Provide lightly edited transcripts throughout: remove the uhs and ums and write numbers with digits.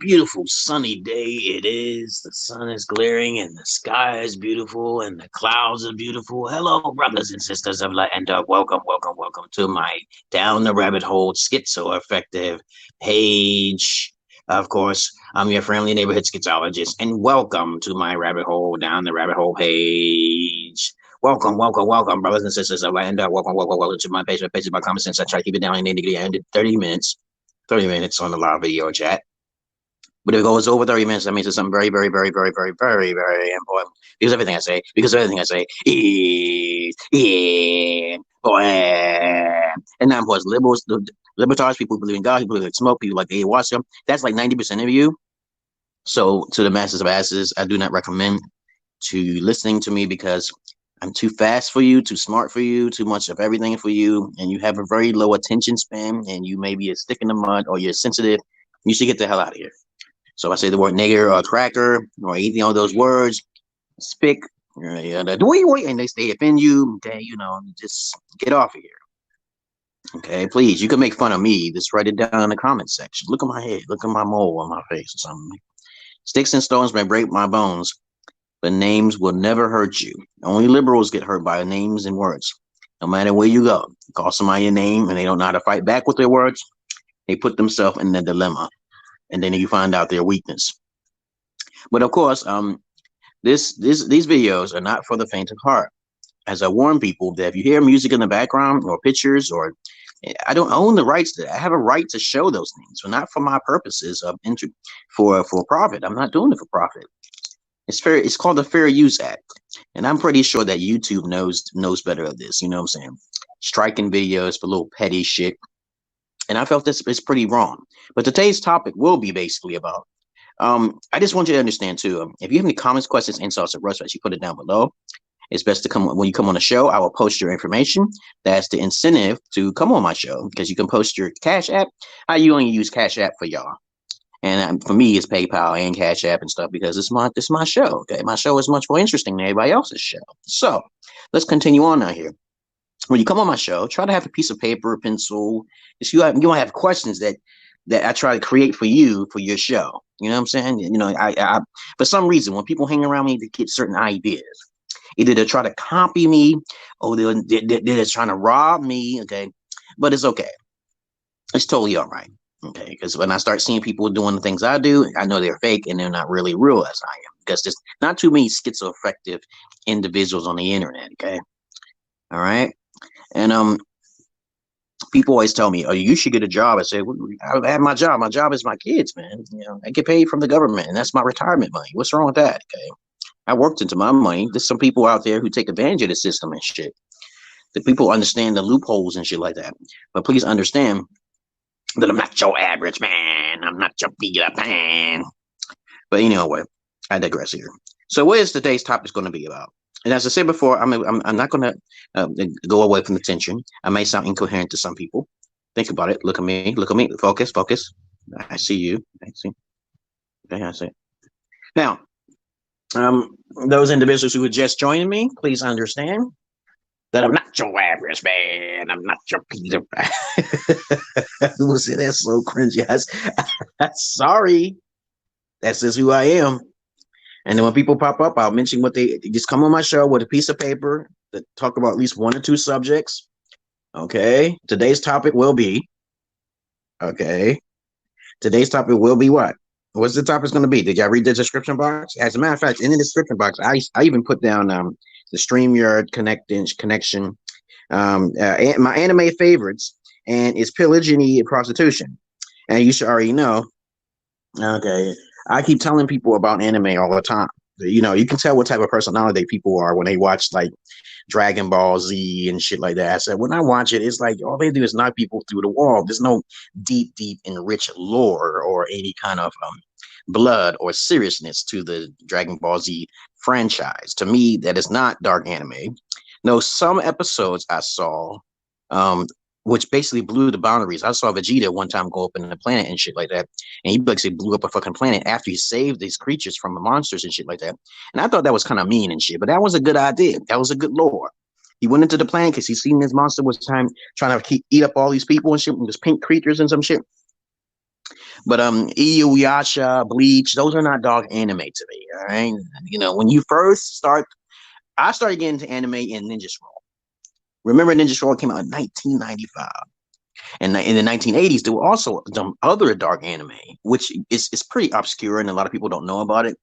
beautiful sunny day it is. The sun is glaring and the sky is beautiful and the clouds are beautiful. Hello, brothers and sisters of light, and welcome to my Down the Rabbit Hole Schizoaffective page. Of course, I'm your friendly neighborhood schizologist, and welcome to my rabbit hole, Down the Rabbit Hole page. Welcome, brothers and sisters of light, and welcome to my page. My page is about common sense. I try to keep it down in 30 minutes. 30 minutes on the live video chat. But if it goes over 30 minutes, that means it's something very, very, very, very, very, very, very important. Because everything I say is important. And now, of course, liberals, libertarians, people who believe in God, people who like smoke, people like ayahuasca, that's like 90% of you. So to the masses of asses, I do not recommend to listening to me because I'm too fast for you, too smart for you, too much of everything for you, and you have a very low attention span, and you may be a stick in the mud, or you're sensitive. You should get the hell out of here. So if I say the word nigger or cracker or anything of those words, spick, and they offend you, okay, just get off of here. Okay, please, you can make fun of me. Just write it down in the comment section. Look at my head, look at my mole on my face or something. Sticks and stones may break my bones, but names will never hurt you. Only liberals get hurt by names and words. No matter where you go, call somebody a name and they don't know how to fight back with their words, they put themselves in a dilemma, and then you find out their weakness. But of course, these videos are not for the faint of heart. As I warn people that if you hear music in the background or pictures, or I don't own the rights to that. I have a right to show those things, but not for my purposes of for profit. I'm not doing it for profit. It's fair. It's called the Fair Use Act, and I'm pretty sure that YouTube knows better of this. You know what I'm saying? Striking videos for little petty shit, and I felt this is pretty wrong. But today's topic will be basically about. I just want you to understand too. If you have any comments, questions, insults, or roast, you put it down below. It's best to come when you come on the show. I will post your information. That's the incentive to come on my show because you can post your Cash App. I only use Cash App for y'all. And for me, it's PayPal and Cash App and stuff because it's my show. Okay, my show is much more interesting than everybody else's show. So let's continue on now here. When you come on my show, try to have a piece of paper, a pencil. If you want to have questions that I try to create for you for your show. You know what I'm saying? You know, I for some reason when people hang around me, they get certain ideas. Either they're trying to copy me or they're trying to rob me. Okay, but it's okay. It's totally all right. Okay, because when I start seeing people doing the things I do, I know they're fake and they're not really real as I am. Because there's not too many schizoaffective individuals on the internet. Okay, all right, and people always tell me, "Oh, you should get a job." I say, well, "I have my job. My job is my kids, man. You know, I get paid from the government, and that's my retirement money. What's wrong with that?" Okay, I worked into my money. There's some people out there who take advantage of the system and shit. The people understand the loopholes and shit like that. But please understand that I'm not your average man. I'm not your Peter Pan. But anyway, I digress here. So what is today's topic going to be about? And as I said before, I'm not going to go away from the tension. I may sound incoherent to some people. Think about it. Look at me. Look at me. Focus. Focus. I see you. I see. Okay, I see. Now, those individuals who are just joining me, please understand that I'm not your average man. I'm not your Peter Pan. We'll say that's so cringy. Sorry. That's just who I am. And then when people pop up, I'll mention what they just come on my show with a piece of paper that talk about at least one or two subjects. Okay. Today's topic will be. Okay. Today's topic will be what? What's the topic going to be? Did y'all read the description box? As a matter of fact, in the description box, I even put down the StreamYard connection, my anime favorites, and it's Polygny Prostitution. And you should already know. Okay, I keep telling people about anime all the time. You know, you can tell what type of personality people are when they watch like Dragon Ball Z and shit like that. I said when I watch it, it's like all they do is knock people through the wall. There's no deep and rich lore or any kind of blood or seriousness to the Dragon Ball Z franchise. To me, that is not dark anime. No, some episodes I saw, which basically blew the boundaries. I saw Vegeta one time go up in the planet and shit like that, and he basically blew up a fucking planet after he saved these creatures from the monsters and shit like that. And I thought that was kind of mean and shit, but that was a good idea. That was a good lore. He went into the planet because he seen this monster was trying to eat up all these people and shit, and these pink creatures and some shit. But Inuyasha, Bleach, those are not dog anime to me. All right, when you first start, I started getting into anime in Ninja Scroll. Remember, Ninja Scroll came out in 1995. And in the 1980s, there were also some other dark anime, which is pretty obscure, and a lot of people don't know about it.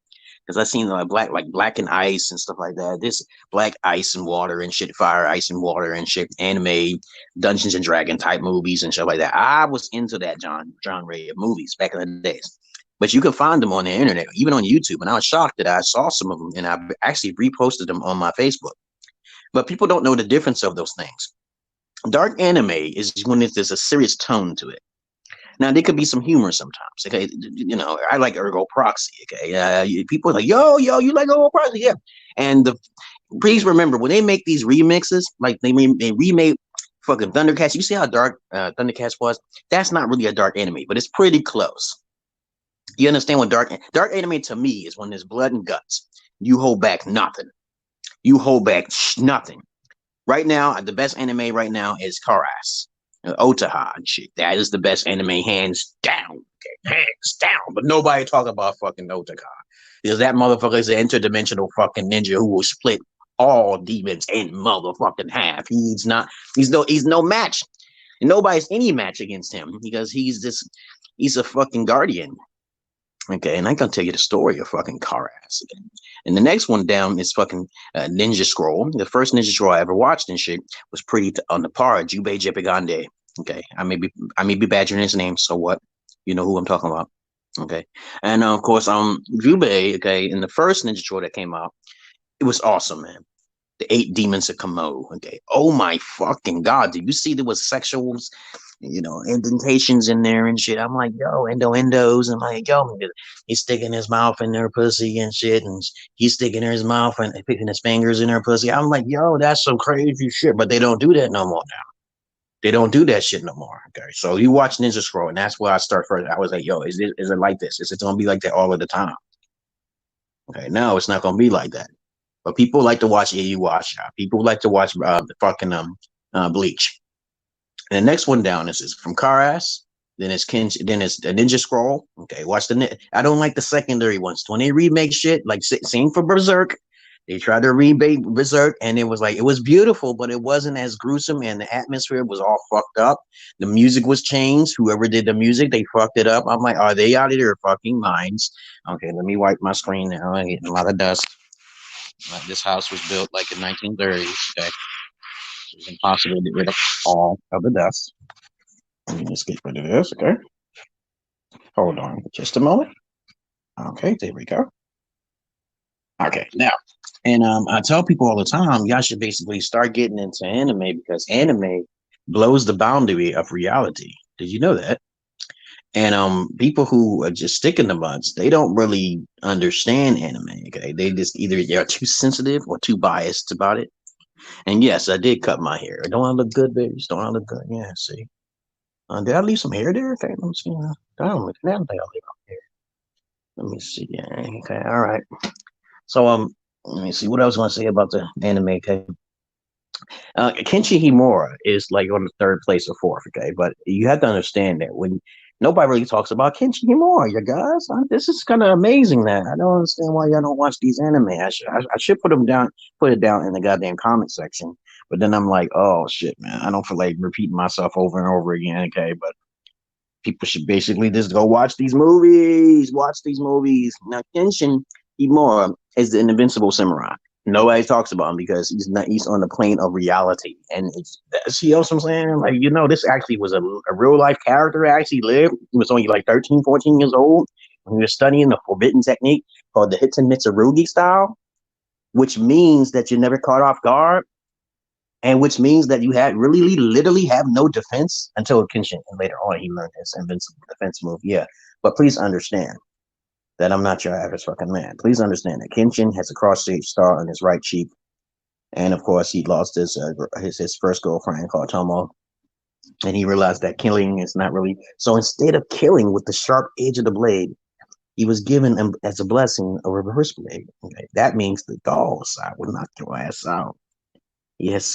Because I've seen Black and Ice and stuff like that. This Black Ice and Water and shit, Fire, Ice and Water and shit, anime, Dungeons and Dragon type movies and stuff like that. I was into that genre of movies back in the days. But you can find them on the internet, even on YouTube. And I was shocked that I saw some of them, and I actually reposted them on my Facebook. But people don't know the difference of those things. Dark anime is when there's a serious tone to it. Now there could be some humor sometimes. Okay, I like Ergo Proxy. Okay, people are like, yo, you like Ergo Proxy? Yeah. And please remember when they make these remixes, like they remade fucking Thundercats. You see how dark Thundercats was? That's not really a dark anime, but it's pretty close. You understand what dark anime to me is when there's blood and guts. You hold back nothing. You hold back nothing. Right now, the best anime right now is Yo Arse. Otaha and shit. That is the best anime, hands down. Okay, hands down. But nobody talk about fucking Otaha. Because that motherfucker is an interdimensional fucking ninja who will split all demons in motherfucking half. He's no match. And nobody's any match against him because he's a fucking guardian. Okay, and I can tell you the story of fucking Yo Arse. And the next one down is fucking Ninja Scroll. The first Ninja Scroll I ever watched and shit was pretty on the par of Jubei Jepagande. Okay, I may be badgering his name, so what? You know who I'm talking about. Okay, and of course, Jubei. Okay, in the first Ninja Scroll that came out, it was awesome, man. The 8 Demons of Kamo. Okay, oh my fucking god! Did you see there was sexual, indentations in there and shit? I'm like, yo, endos. I'm like, yo, he's sticking his mouth in their pussy and shit, and he's sticking his mouth and picking his fingers in her pussy. I'm like, yo, that's some crazy shit. But they don't do that no more now. They don't do that shit no more. Okay, so you watch Ninja Scroll, and that's where I start first. I was like, yo, is it like this? Is it gonna be like that all of the time? Okay, no, it's not gonna be like that. But people like to watch Inuyasha. People like to watch fucking Bleach. And the next one down is from Yo Arse. Then it's then it's the Ninja Scroll. Okay, watch I don't like the secondary ones. When they remake shit, like same for Berserk. They tried to remake Berserk, and it was beautiful, but it wasn't as gruesome, and the atmosphere was all fucked up. The music was changed. Whoever did the music, they fucked it up. I'm like, are they out of their fucking minds? Okay, let me wipe my screen now. I'm getting a lot of dust. This house was built like in 1930s. Okay, so it's impossible to get rid of all of the dust. Let me just get rid of this. Okay, hold on just a moment. Okay, there we go. Okay, now, and I tell people all the time, y'all should basically start getting into anime because anime blows the boundary of reality. Did you know that? And people who are just sticking the butts, they don't really understand anime. Okay, they just either they're too sensitive or too biased about it. And yes, I did cut my hair. Don't I look good, babies? Don't I look good? Yeah. See, did I leave some hair there? Okay, let me see. I don't think I leave hair. Let me see. Yeah. Okay. All right. So let me see what I was going to say about the anime. Okay. Kenshi Himura is like on the 3rd place or 4th. Okay, but you have to understand that when nobody really talks about Kenshi Himura, you guys. This is kind of amazing. That I don't understand why y'all don't watch these anime. I should put it down in the goddamn comment section. But then I'm like, oh shit, man, I don't feel like repeating myself over and over again. Okay, but people should basically just go watch these movies. Watch these movies. Now, Kenshin Himura is the invincible samurai. Nobody talks about him because he's on the plane of reality. And see what I'm saying? Like, this actually was a real life character that actually lived. He was only like 13, 14 years old when he was studying the forbidden technique called the Hitan Mitsurugi style, which means that you're never caught off guard. And which means that you had really literally have no defense until Kenshin. And later on, he learned his invincible defense move. Yeah. But please understand that I'm not your average fucking man. Please understand that Kenshin has a cross-shaped star on his right cheek. And of course, he lost his first girlfriend called Tomo. And he realized that killing is not really. So instead of killing with the sharp edge of the blade, he was given as a blessing a reverse blade. Okay? That means the dog side will knock your ass out. He has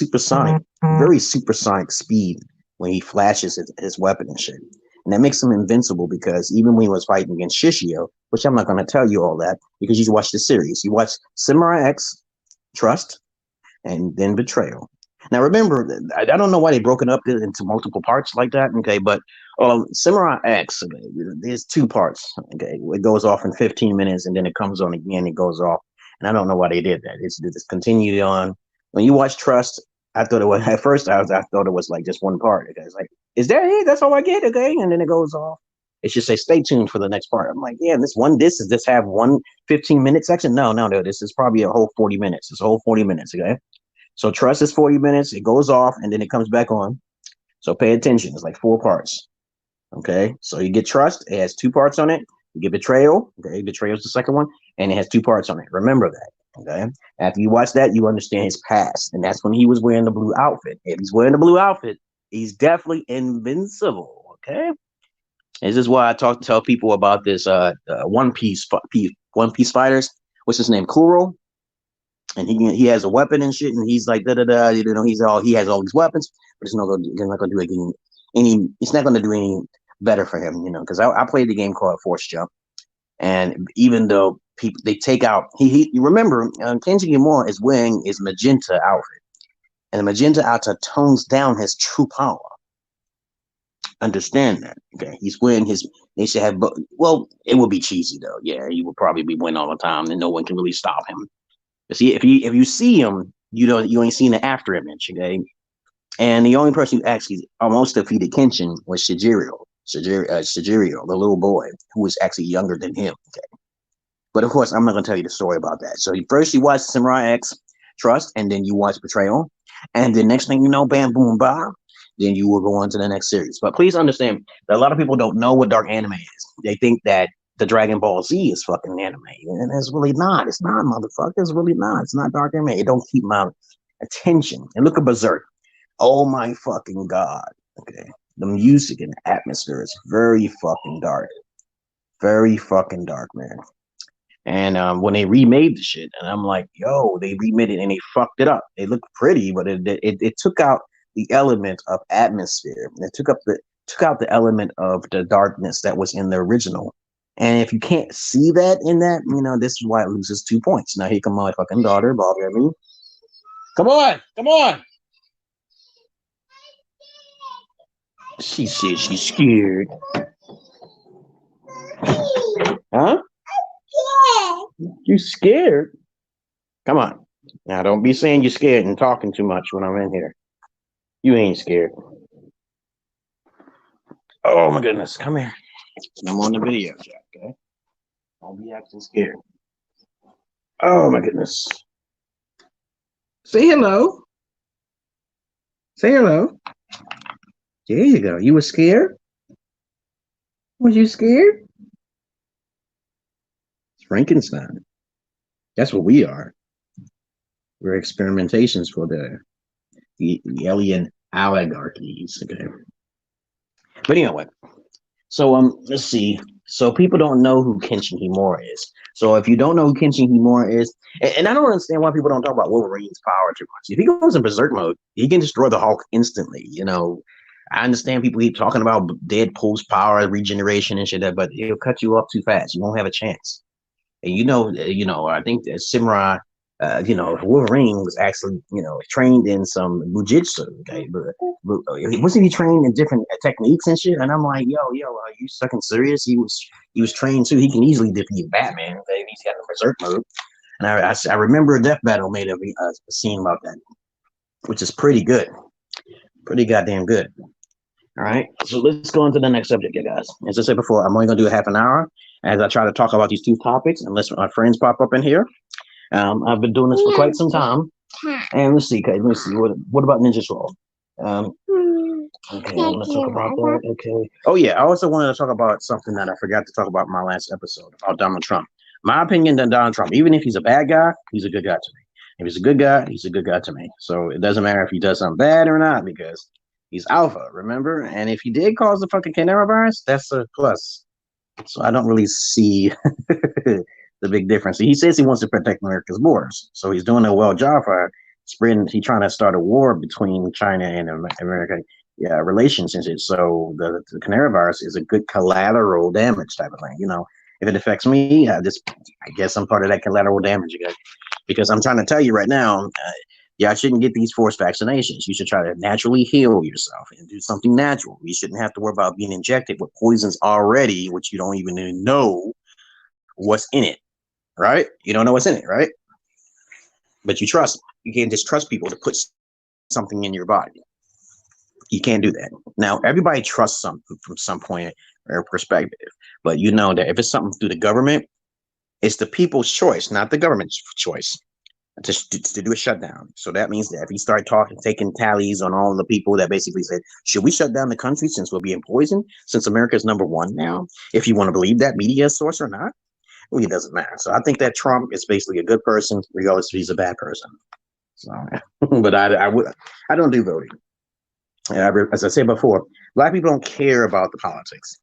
very supersonic speed when he flashes his weapon and shit. And that makes him invincible because even when he was fighting against Shishio, which I'm not going to tell you all that because you should watch the series. You watch Samurai X, Trust, and then Betrayal. Now remember, I don't know why they broke it up into multiple parts like that. Okay, but Samurai X, okay, there's 2 parts. Okay, it goes off in 15 minutes and then it comes on again. It goes off, and I don't know why they did that. It's continued on. When you watch Trust, I thought it was at first. I thought it was like just 1 part. Okay, it's like, is that it? That's all I get. Okay, and then it goes off. It should say stay tuned for the next part. I'm like, yeah, does this have 1 15-minute section? No, this is probably a whole 40 minutes. It's a whole 40 minutes. Okay. So Trust is 40 minutes. It goes off and then it comes back on. So pay attention. It's like 4 parts. Okay. So you get Trust. It has 2 parts on it. You get Betrayal. Okay. Betrayal is the second one. And it has 2 parts on it. Remember that. Okay. After you watch that, you understand his past. And that's when he was wearing the blue outfit. If he's wearing the blue outfit, he's definitely invincible. Okay. This is why I tell people about this One Piece fighters. What's his name? Kuro. And he has a weapon and shit, and he's like he has all these weapons, but it's not gonna do it's not gonna do any better for him, because I played the game called Force Jump, and even though people they take out you remember Kenji Kimura is wearing his magenta outfit, and the magenta outfit tones down his true power. Understand that, okay? He's wearing they should have it would be cheesy though. Yeah, he would probably be winning all the time, and no one can really stop him. See, if you see him, you ain't seen the after image, okay? And the only person who actually almost defeated Kenshin was Shigeru, the little boy who was actually younger than him. Okay, but of course I'm not gonna tell you the story about that. So first you watch Samurai X, Trust, and then you watch Betrayal, and the next thing you know, bam, boom, bam, then you will go on to the next series. But please understand that a lot of people don't know what dark anime is. They think that the Dragon Ball Z is fucking anime, and it's really not. It's not, motherfucker. It's really not. It's not dark anime. It don't keep my attention. And look at Berserk. Oh my fucking god. Okay, the music and the atmosphere is very fucking dark, man. And when they remade the shit, and I'm like, yo, they remade it and they fucked it up. It looked pretty, but it took out the element of atmosphere. It took out the element of the darkness that was in the original. And if you can't see that in that, this is why it loses 2 points. Now here come my fucking daughter bothering me. Come on. She said she's scared. Huh? You scared? Come on. Now don't be saying you're scared and talking too much when I'm in here. You ain't scared. Oh my goodness, come here. I'm on the video chat, okay? Don't be acting scared. Oh my goodness. Say hello. Say hello. There you go. You were scared? Was you scared? It's Frankenstein. That's what we are. We're experimentations for the alien oligarchies, okay? But anyway. So let's see. So people don't know who Kenshin Himura is. So if you don't know who Kenshin Himura is, and I don't understand why people don't talk about Wolverine's power too much. If he goes in Berserk mode, he can destroy the Hulk instantly. I understand people keep talking about Deadpool's power, regeneration and shit, but he'll cut you up too fast. You won't have a chance. And I think that Samurai, Wolverine was actually, trained in some Bujitsu, okay? But wasn't he trained in different techniques and shit? And I'm like, yo, are you fucking serious? He was trained too. He can easily defeat Batman, okay? He's got a berserk mode. And I remember a Death Battle made a scene about that, which is pretty good. Pretty goddamn good. All right, so let's go on to the next subject, you guys. As I said before, I'm only going to do a half an hour as I try to talk about these 2 topics, unless my friends pop up in here. I've been doing this for quite some time. And let's see, what about Ninja Scroll? Okay, I want to talk about that. Okay. Oh, yeah, I also wanted to talk about something that I forgot to talk about in my last episode, about Donald Trump. My opinion on Donald Trump, even if he's a bad guy, he's a good guy to me. If he's a good guy, he's a good guy to me. So it doesn't matter if he does something bad or not, because he's alpha, remember? And if he did cause the fucking coronavirus, that's a plus. So I don't really see the big difference. He says he wants to protect America's borders. So he's doing a well job for spreading. He's trying to start a war between China and America. relationships. So the canary virus is a good collateral damage type of thing. If it affects me, I guess I'm part of that collateral damage again. Because I'm trying to tell you right now, I shouldn't get these forced vaccinations. You should try to naturally heal yourself and do something natural. You shouldn't have to worry about being injected with poisons already, which you don't even know what's in it, right? You don't know what's in it, right? But you trust. You can't just trust people to put something in your body. You can't do that. Now, everybody trusts something from some point or perspective, but you know that if it's something through the government, it's the people's choice, not the government's choice, to do a shutdown. So that means that if you start taking tallies on all the people that basically said, should we shut down the country since we're being poisoned, since America is #1 now, if you want to believe that media source or not, well, it doesn't matter. So I think that Trump is basically a good person, regardless if he's a bad person. So, but I don't do voting. As I said before, Black people don't care about the politics.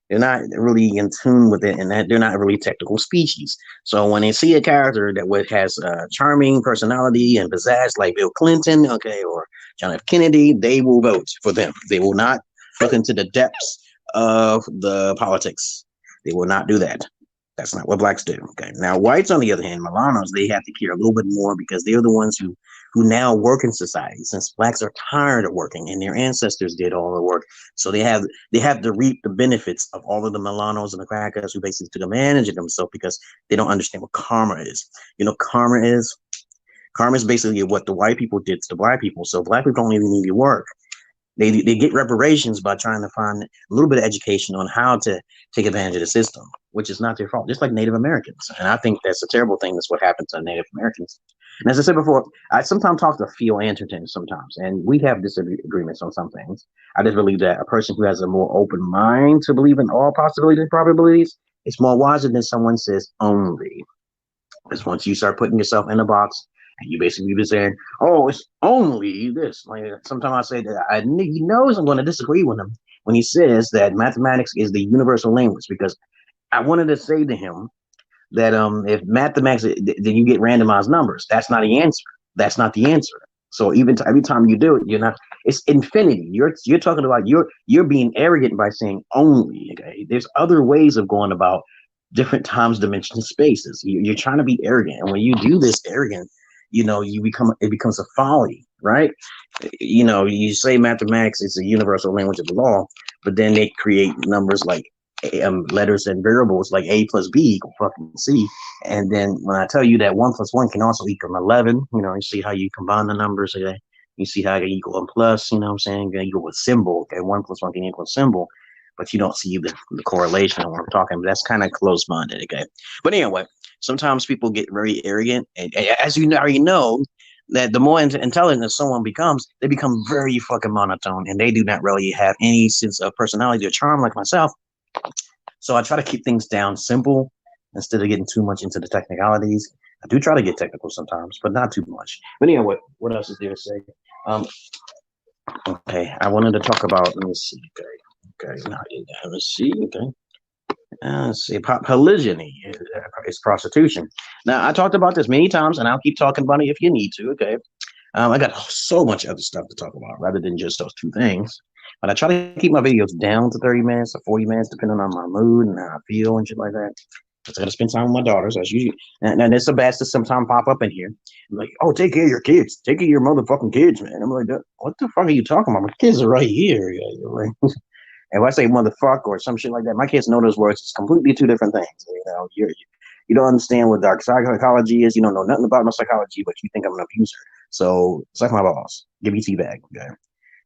They're not really in tune with it, and that they're not really technical species. So when they see a character that has a charming personality and pizzazz like Bill Clinton, okay, or John F. Kennedy, they will vote for them. They will not look into the depths of the politics. They will not do that. That's not what Blacks do. Okay. Now, whites, on the other hand, Milanos, they have to care a little bit more because they're the ones who now work in society. Since Blacks are tired of working and their ancestors did all the work, so they have to reap the benefits of all of the Milanos and the crackers who basically took advantage of themselves because they don't understand what karma is. Karma is basically what the white people did to the Black people. So Black people don't even need to work. They get reparations by trying to find a little bit of education on how to take advantage of the system, which is not their fault, just like Native Americans. And I think that's a terrible thing. That's what happened to Native Americans. And as I said before, I sometimes talk to Phil Anderton sometimes, and we have disagreements on some things. I just believe that a person who has a more open mind to believe in all possibilities and probabilities is more wiser than someone says only. Because once you start putting yourself in a box, and you basically be saying, "Oh, it's only this." Like sometimes I say that he knows I'm going to disagree with him when he says that mathematics is the universal language. Because I wanted to say to him that if mathematics, then you get randomized numbers. That's not the answer. That's not the answer. So even every time you do it, you're not. It's infinity. You're talking about you're being arrogant by saying only. Okay, there's other ways of going about different times, dimensions, spaces. You're trying to be arrogant, and when you do this arrogant, it becomes a folly, right? You say mathematics is a universal language of the law, but then they create numbers like letters and variables like A plus B equal fucking C. And then when I tell you that 1 + 1 can also equal 11, you see how you combine the numbers, okay? You see how it can equal a plus, you know what I'm saying? Can equal a symbol, okay? 1 + 1 can equal a symbol, but you don't see the correlation of what I'm talking about. That's kind of close-minded, okay? But anyway, sometimes people get very arrogant, and as you already know, that the more intelligent someone becomes, they become very fucking monotone, and they do not really have any sense of personality or charm like myself. So I try to keep things down simple instead of getting too much into the technicalities. I do try to get technical sometimes, but not too much. But anyway, what else is there to say? Okay, I wanted to talk about, let me see, okay, now let's see, okay. Let's see, polygyny is prostitution. Now, I talked about this many times, and I'll keep talking about it if you need to, okay? I got so much other stuff to talk about rather than just those two things. But I try to keep my videos down to 30 minutes or 40 minutes, depending on my mood and how I feel and shit like that. Because I got to spend time with my daughters. As usually, and it's a bastard sometimes pop up in here. I'm like, oh, take care of your kids. Take care of your motherfucking kids, man. I'm like, what the fuck are you talking about? My kids are right here. If I say motherfucker or some shit like that, my kids know those words. It's completely two different things. You don't understand what dark psychology is. You don't know nothing about no psychology, but you think I'm an abuser. So suck my balls. Give me teabag, okay?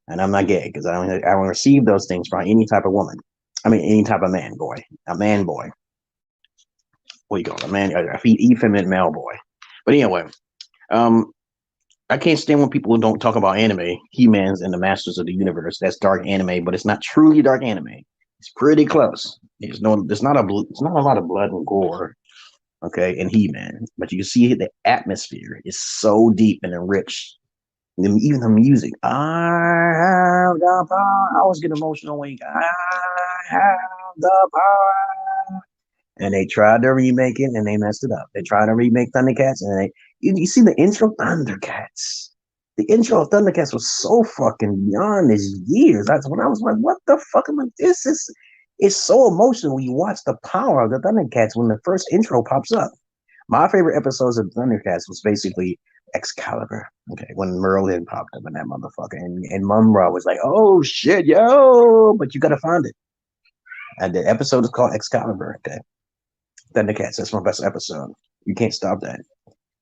And I'm not gay because I don't receive those things from any type of woman. I mean, any type of man, boy. A man, boy. What do you call it? A man, a effeminate male boy. But anyway, I can't stand when people don't talk about anime, He-Man's and the Masters of the Universe. That's dark anime, but it's not truly dark anime. It's pretty close. There's not a lot of blood and gore, okay, in He-Man. But you can see the atmosphere is so deep and enriched. Even the music. I have the power. I always get emotional when I have the power. And they tried to remake it and they messed it up. They tried to remake Thundercats and you see the intro, Thundercats. The intro of Thundercats was so fucking beyond his years. That's when I was like, what the fuck? I'm like, this is, it's so emotional when you watch the power of the Thundercats when the first intro pops up. My favorite episodes of Thundercats was basically Excalibur. Okay, when Merlin popped up in that motherfucker, and Mumra was like, "Oh shit, yo!" But you gotta find it. And the episode is called Excalibur. Okay, Thundercats. That's my best episode. You can't stop that.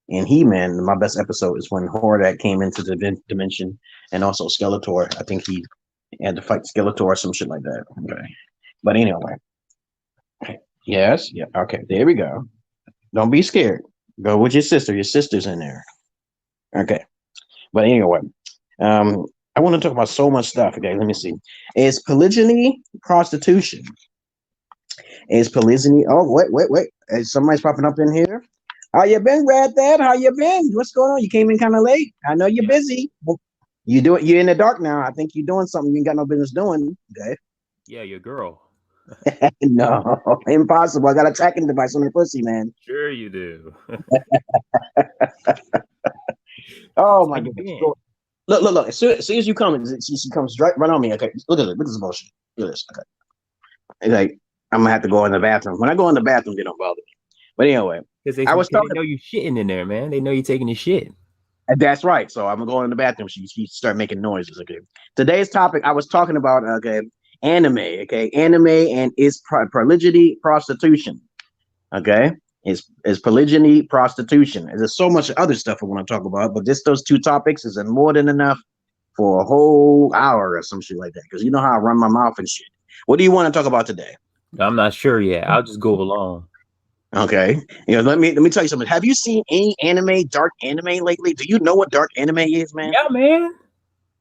And He-Man, my best episode is when Hordak came into the dimension, and also Skeletor. I think he had to fight Skeletor or some shit like that. Okay, but anyway. Okay. Yes. Yeah. Okay. There we go. Don't be scared. Go with your sister. Your sister's in there. Okay. But anyway, I want to talk about so much stuff. Okay, let me see. Is polygyny prostitution? Is polygyny? Oh, wait. Somebody's popping up in here. How you been, Red Dad? How you been? What's going on? You came in kind of late. I know you're busy. You're in the dark now. I think you're doing something you ain't got no business doing. Okay. Yeah, your girl. No, impossible. I got a tracking device on her pussy, man. Sure you do. Oh my goodness. Look. As soon as you come, she comes right on me. Okay, look at it. Look at this bullshit. Look at this. Okay. Like, I'm gonna have to go in the bathroom. When I go in the bathroom, they don't bother me. But anyway, because they know you shitting in there, man. They know you taking your shit. That's right. So I'm gonna go in the bathroom. She start making noises. Okay. Today's topic, I was talking about anime. Okay, anime and its polygyny prostitution. Okay, is polygyny prostitution. There's so much other stuff I want to talk about, but just those two topics is more than enough for a whole hour or some shit like that. Because you know how I run my mouth and shit. What do you want to talk about today? I'm not sure yet. I'll just go along. Okay. Let me tell you something. Have you seen any dark anime lately? Do you know what dark anime is, man? Yeah, man.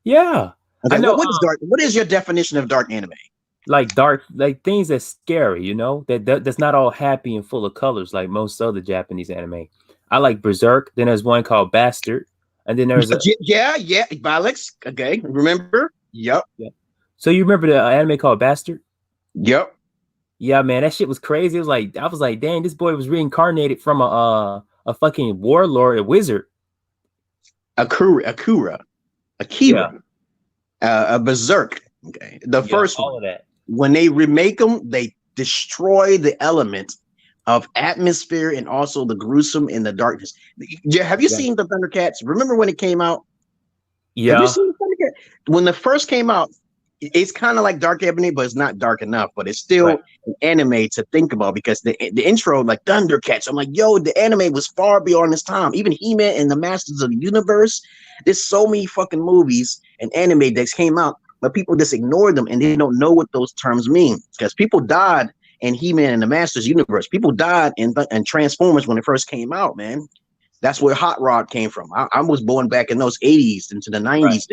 Yeah. Okay, I know. What is dark? What is your definition of dark anime? Like dark, like things that's scary, you know, that's not all happy and full of colors like most other Japanese anime. I like Berserk. Then there's one called Bastard, and then there's yeah, Alex. Okay, remember? Yep. Yeah. So you remember the anime called Bastard? Yep. Yeah, man, that shit was crazy. It was like I was like, dang, this boy was reincarnated from a fucking warlord, a wizard. Akira, a Berserk. Okay, the first all one. Of that. When they remake them, they destroy the element of atmosphere and also the gruesome and the darkness. Have you seen the Thundercats? Remember when it came out? Yeah. Have you seen the Thundercats? When the first came out, it's kind of like dark anime, but it's not dark enough. But it's still an anime to think about because the intro, like Thundercats, I'm like, yo, the anime was far beyond its time. Even He-Man and the Masters of the Universe. There's so many fucking movies and anime that came out. But people just ignore them and they don't know what those terms mean because people died in He-Man and the Masters Universe. People died in Transformers when it first came out, man. That's where Hot Rod came from. I was born back in those 80s into the 90s. Right.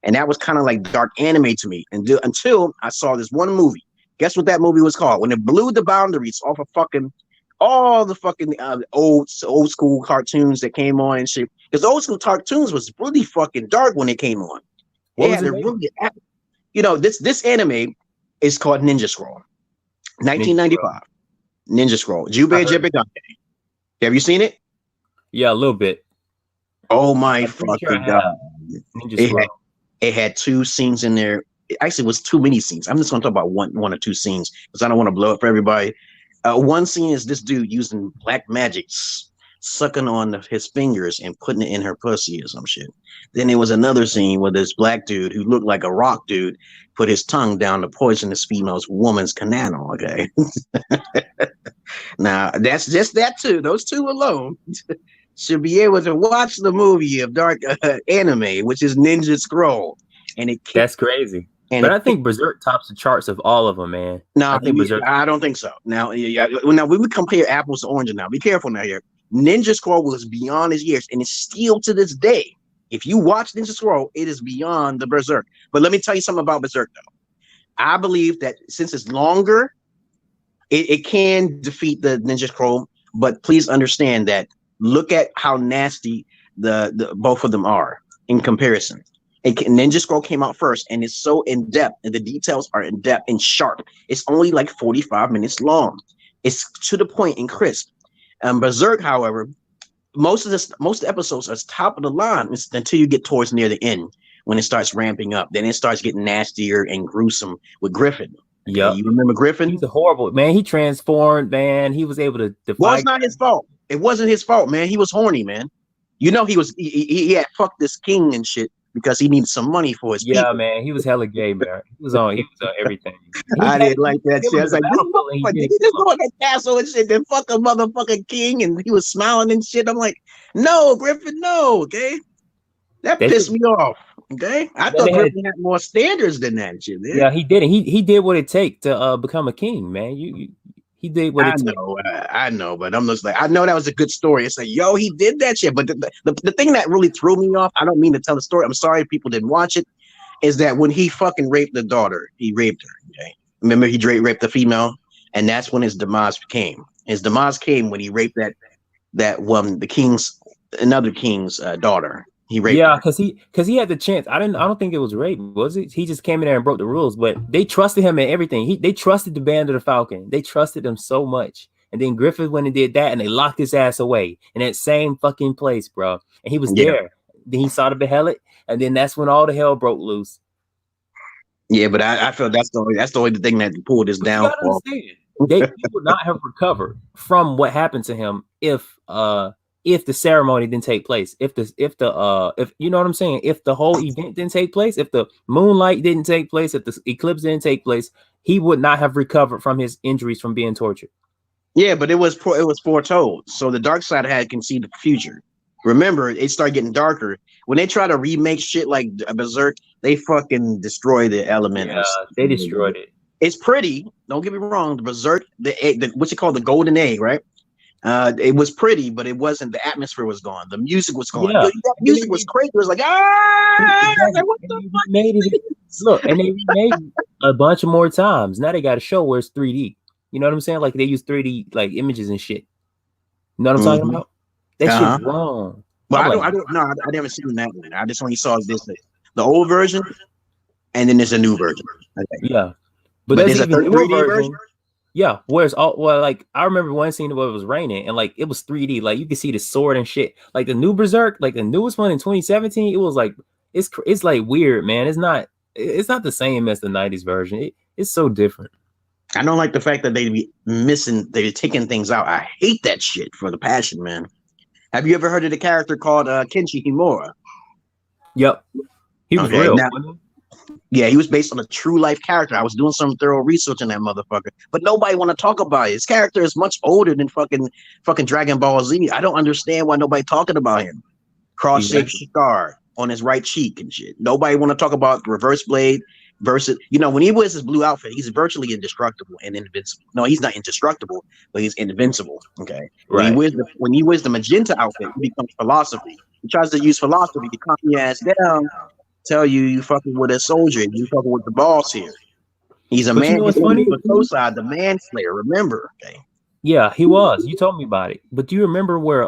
And that was kind of like dark anime to me until I saw this one movie. Guess what that movie was called? When it blew the boundaries off of all the fucking old school cartoons that came on and shit. Because old school cartoons was really fucking dark when it came on. This anime is called Ninja Scroll, 1995. Ninja Scroll. Jubei Jebedake. Have you seen it? Yeah, a little bit. Oh my fucking god! It had 2 scenes in there. It actually was too many scenes. I'm just gonna talk about one or 2 scenes because I don't want to blow up for everybody. One scene is this dude using black magic, sucking on his fingers and putting it in her pussy or some shit. Then there was another scene where this black dude who looked like a rock dude put his tongue down the poisonous female woman's canal. Okay. Now that's just that too. Those 2 alone should be able to watch the movie of dark anime, which is Ninja Scroll. And that's crazy. But I think Berserk tops the charts of all of them, man. No, I don't think so. Now we would compare apples to oranges. Now, be careful now here. Ninja Scroll was beyond his years, and it's still to this day. If you watch Ninja Scroll, it is beyond the Berserk. But let me tell you something about Berserk, though. I believe that since it's longer, it can defeat the Ninja Scroll. But please understand that. Look at how nasty the both of them are in comparison. Ninja Scroll came out first, and it's so in depth, and the details are in depth and sharp. It's only like 45 minutes long. It's to the point and crisp. Berserk, however, most of the episodes are top of the line until you get towards near the end when it starts ramping up. Then it starts getting nastier and gruesome with Griffin. Okay, Yep. you remember Griffin? He's a horrible man. He transformed, man. He was able to defy. Well, it's not his fault. It wasn't his fault, man. He was horny, man. You know, he had fucked this king and shit because he needed some money for his people. Man. He was hella gay, man. He was on everything. I didn't like that shit. I was like, did he just go in that castle and shit, then fuck a motherfucking king, and he was smiling and shit. I'm like, no, Griffin, no, okay. That pissed me off. Okay, I thought Griffin had more standards than that shit, man. Yeah, he did. He did what it takes to become a king, man. He did what it takes. I know, but I'm just like, I know that was a good story. It's like, yo, he did that shit. But the thing that really threw me off, I don't mean to tell the story. I'm sorry if people didn't watch it. Is that when he fucking raped the daughter, he raped her. Okay, remember he raped the female, and that's when his demise came. His demise came when he raped that one, another king's daughter. He raped her. because he had the chance. I don't think it was rape, was it? He just came in there and broke the rules, but they trusted him in everything. They trusted the Band of the Falcon. They trusted him so much. And then Griffith went and did that, and they locked his ass away in that same fucking place, bro. And he was there. Then he saw the behelit, and then that's when all the hell broke loose. Yeah, but I feel that's the only thing that pulled this down. They would not have recovered from what happened to him if the ceremony didn't take place, if you know what I'm saying, if the whole event didn't take place, if the moonlight didn't take place, if the eclipse didn't take place, he would not have recovered from his injuries from being tortured. Yeah, but it was foretold. So the dark side had conceived the future. Remember, it started getting darker when they try to remake shit like Berserk. They fucking destroy the element. Yeah, they destroyed it. It's pretty. Don't get me wrong. The Berserk, what you call the golden egg, right? It was pretty, but it wasn't. The atmosphere was gone. The music was gone. Yeah. That music was crazy. It was like, what the fuck? Look, and they remade it a bunch of more times. Now they got a show where it's 3D. You know what I'm saying? Like they use 3D like images and shit. You know what I'm talking about? That shit's wrong. But I never seen that one. I just only saw the old version, and then there's a new version. Okay. Yeah, but there's a 3D version. Yeah, whereas like I remember one scene where it was raining and like it was 3D, like you could see the sword and shit. Like the new Berserk, like the newest one in 2017, it was like it's like weird, man. It's not the same as the 90s version. It's so different. I don't like the fact that they're taking things out. I hate that shit for the passion, man. Have you ever heard of the character called Kenshi Himura? Yep, he was real. Yeah, he was based on a true life character. I was doing some thorough research on that motherfucker, but nobody want to talk about it. His character is much older than fucking Dragon Ball Z. I don't understand why nobody talking about him. Cross-shaped scar on his right cheek and shit. Nobody want to talk about Reverse Blade versus, when he wears his blue outfit, he's virtually indestructible and invincible. No, he's not indestructible, but he's invincible. Okay, right. When he wears the magenta outfit, he becomes philosophy. He tries to use philosophy to calm your ass down. Tell you fucking with a soldier, you fucking with the boss here. He's a man. You know what's funny? The man slayer, remember? Okay. Yeah, he was. You told me about it. But do you remember where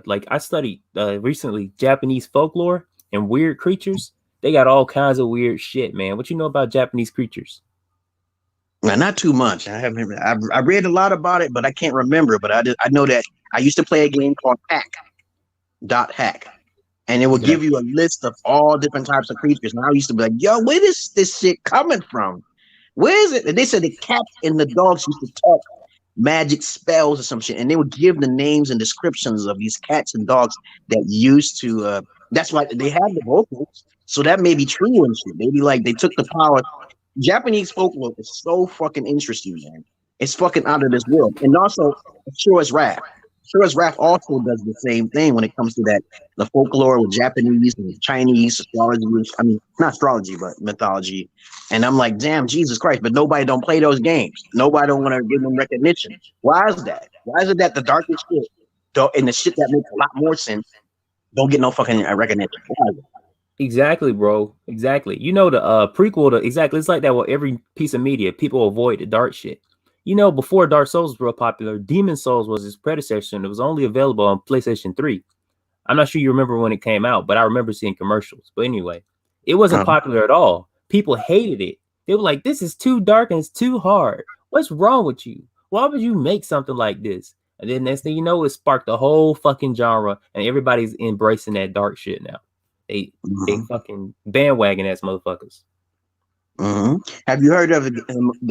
like I studied recently Japanese folklore and weird creatures? They got all kinds of weird shit, man. What you know about Japanese creatures? Well, not too much. I read a lot about it, but I can't remember. But I know that I used to play a game called Hack. And it will give you a list of all different types of creatures. And I used to be like, yo, where is this shit coming from? Where is it? And they said the cats and the dogs used to talk magic spells or some shit. And they would give the names and descriptions of these cats and dogs that used to, that's why they had the vocals. So that may be true and shit. Maybe like they took the power. Japanese folklore is so fucking interesting, man. It's fucking out of this world. And also, Shura's Wrath. Shura's Wrath also does the same thing when it comes to the folklore with Japanese and Chinese astrology. I mean, not astrology, but mythology. And I'm like, damn, Jesus Christ! But nobody don't play those games. Nobody don't want to give them recognition. Why is that? Why is it that the darkest shit, and the shit that makes a lot more sense, don't get no fucking recognition? Why is it? Exactly, bro. Exactly. The prequel to exactly. It's like that with every piece of media. People avoid the dark shit. Before Dark Souls was real popular, Demon Souls was its predecessor, and it was only available on PlayStation 3. I'm not sure you remember when it came out, but I remember seeing commercials. But anyway, it wasn't popular at all. People hated it. They were like, this is too dark and it's too hard. What's wrong with you? Why would you make something like this? And then next thing you know, it sparked the whole fucking genre, and everybody's embracing that dark shit now. They fucking bandwagon ass motherfuckers. Have you heard of?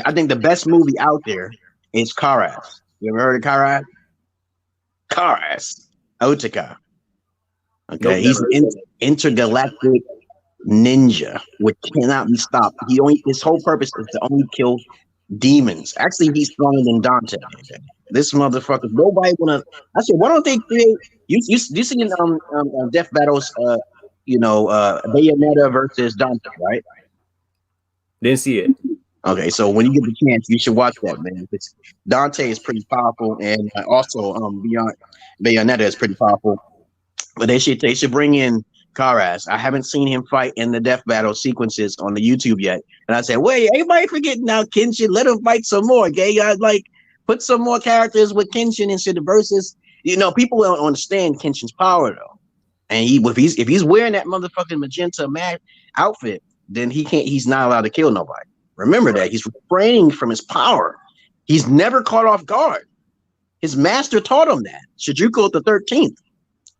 I think the best movie out there is Car Ass. You ever heard of Car Ass? Car Ass. Otika. Okay, nope, he's an intergalactic ninja, which cannot be stopped. His whole purpose is to only kill demons. Actually, he's stronger than Dante. Okay? This motherfucker. Nobody wanna. I said, why don't they create? You seen Death Battles? Bayonetta versus Dante, right? Didn't see it. Okay, so when you get the chance, you should watch that, man. Dante is pretty powerful, and also Bayonetta is pretty powerful. But they should bring in Karas. I haven't seen him fight in the death battle sequences on the YouTube yet. And I said, wait, everybody forgetting now Kenshin. Let him fight some more, okay? Put some more characters with Kenshin instead of versus. People don't understand Kenshin's power though. And if he's wearing that motherfucking magenta outfit, then he's not allowed to kill nobody. Remember that. He's refraining from his power. He's never caught off guard. His master taught him that. Shijuko the 13th.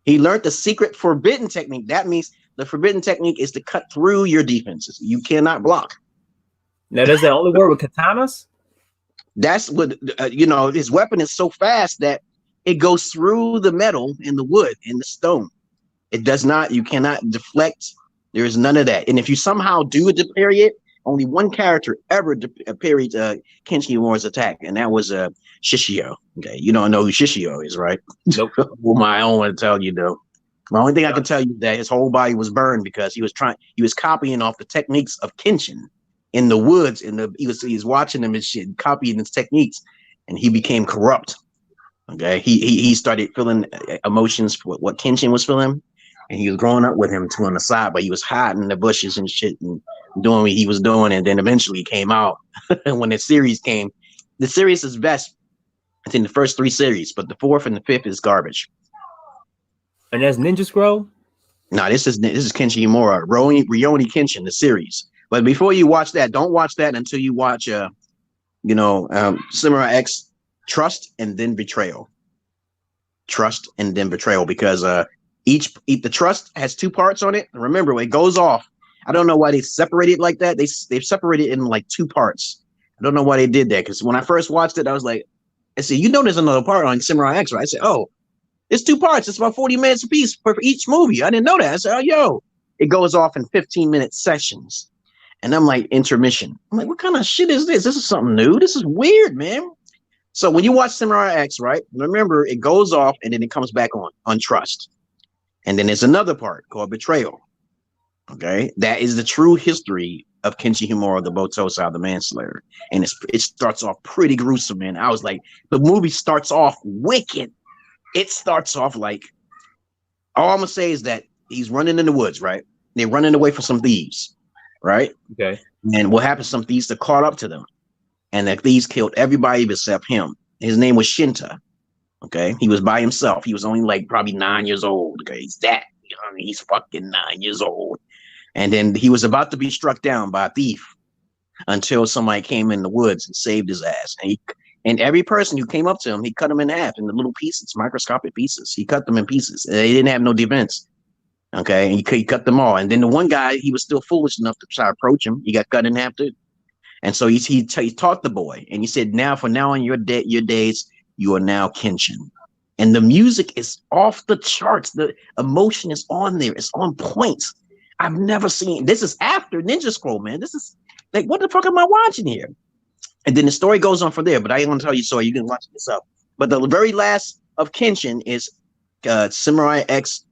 He learned the secret forbidden technique. That means the forbidden technique is to cut through your defenses. You cannot block. Now, does that only work with katanas? That's what, his weapon is so fast that it goes through the metal and the wood and the stone. It does not, you cannot deflect. There is none of that. And if you somehow do parry it, only one character ever parried Kenshin Himura's attack, and that was Shishio. Okay, you don't know who Shishio is, right? Nope. Well, I don't want to tell you though. The only thing I can tell you is that his whole body was burned because he was copying off the techniques of Kenshin in the woods, he was watching them and shit, copying his techniques, and he became corrupt. Okay, he started feeling emotions for what Kenshin was feeling, and he was growing up with him too on the side, but he was hiding in the bushes and shit and doing what he was doing, and then eventually he came out. And when the series came, the series is best. It's in the first 3 series, but the 4th and the 5th is garbage. And that's Ninja Scroll? No, this is Kenshin Himura, Rurouni Kenshin, the series. But before you watch that, don't watch that until you watch Samurai X Trust and then Betrayal. Trust and then Betrayal, because the Trust has 2 parts on it. Remember, it goes off. I don't know why they separated it like that. They've separated it in like 2 parts. I don't know why they did that, because when I first watched it, I was like, I said, there's another part on Samurai X, right? I said, oh, it's 2 parts. It's about 40 minutes apiece for each movie. I didn't know that. I said, it goes off in 15-minute sessions. And I'm like, intermission. I'm like, what kind of shit is this? This is something new. This is weird, man. So when you watch Samurai X, right, remember, it goes off and then it comes back on Trust. And then there's another part called Betrayal. Okay, that is the true history of Kenshin Himura, the Botosai, the manslayer, and it starts off pretty gruesome, man. I was like, the movie starts off wicked. It starts off like, all I'm gonna say is that he's running in the woods, right? They're running away from some thieves, right? Okay. And what happens? Some thieves are caught up to them, and the thieves killed everybody except him. His name was Shinta. Okay, he was by himself. He was only like probably 9 years old. Okay, he's fucking 9 years old. And then he was about to be struck down by a thief until somebody came in the woods and saved his ass. And every person who came up to him, he cut them in half into little pieces, microscopic pieces. He cut them in pieces. They didn't have no defense. Okay, and he cut them all. And then the one guy, he was still foolish enough to try to approach him. He got cut in half too. And so he taught the boy, and he said, from now on your days, you are now Kenshin. And the music is off the charts. The emotion is on there. It's on point. I've never seen, this is after Ninja Scroll, man. This is like, what the fuck am I watching here? And then the story goes on from there, but I ain't gonna tell you, so you can watch this up. But the very last of Kenshin is Samurai X,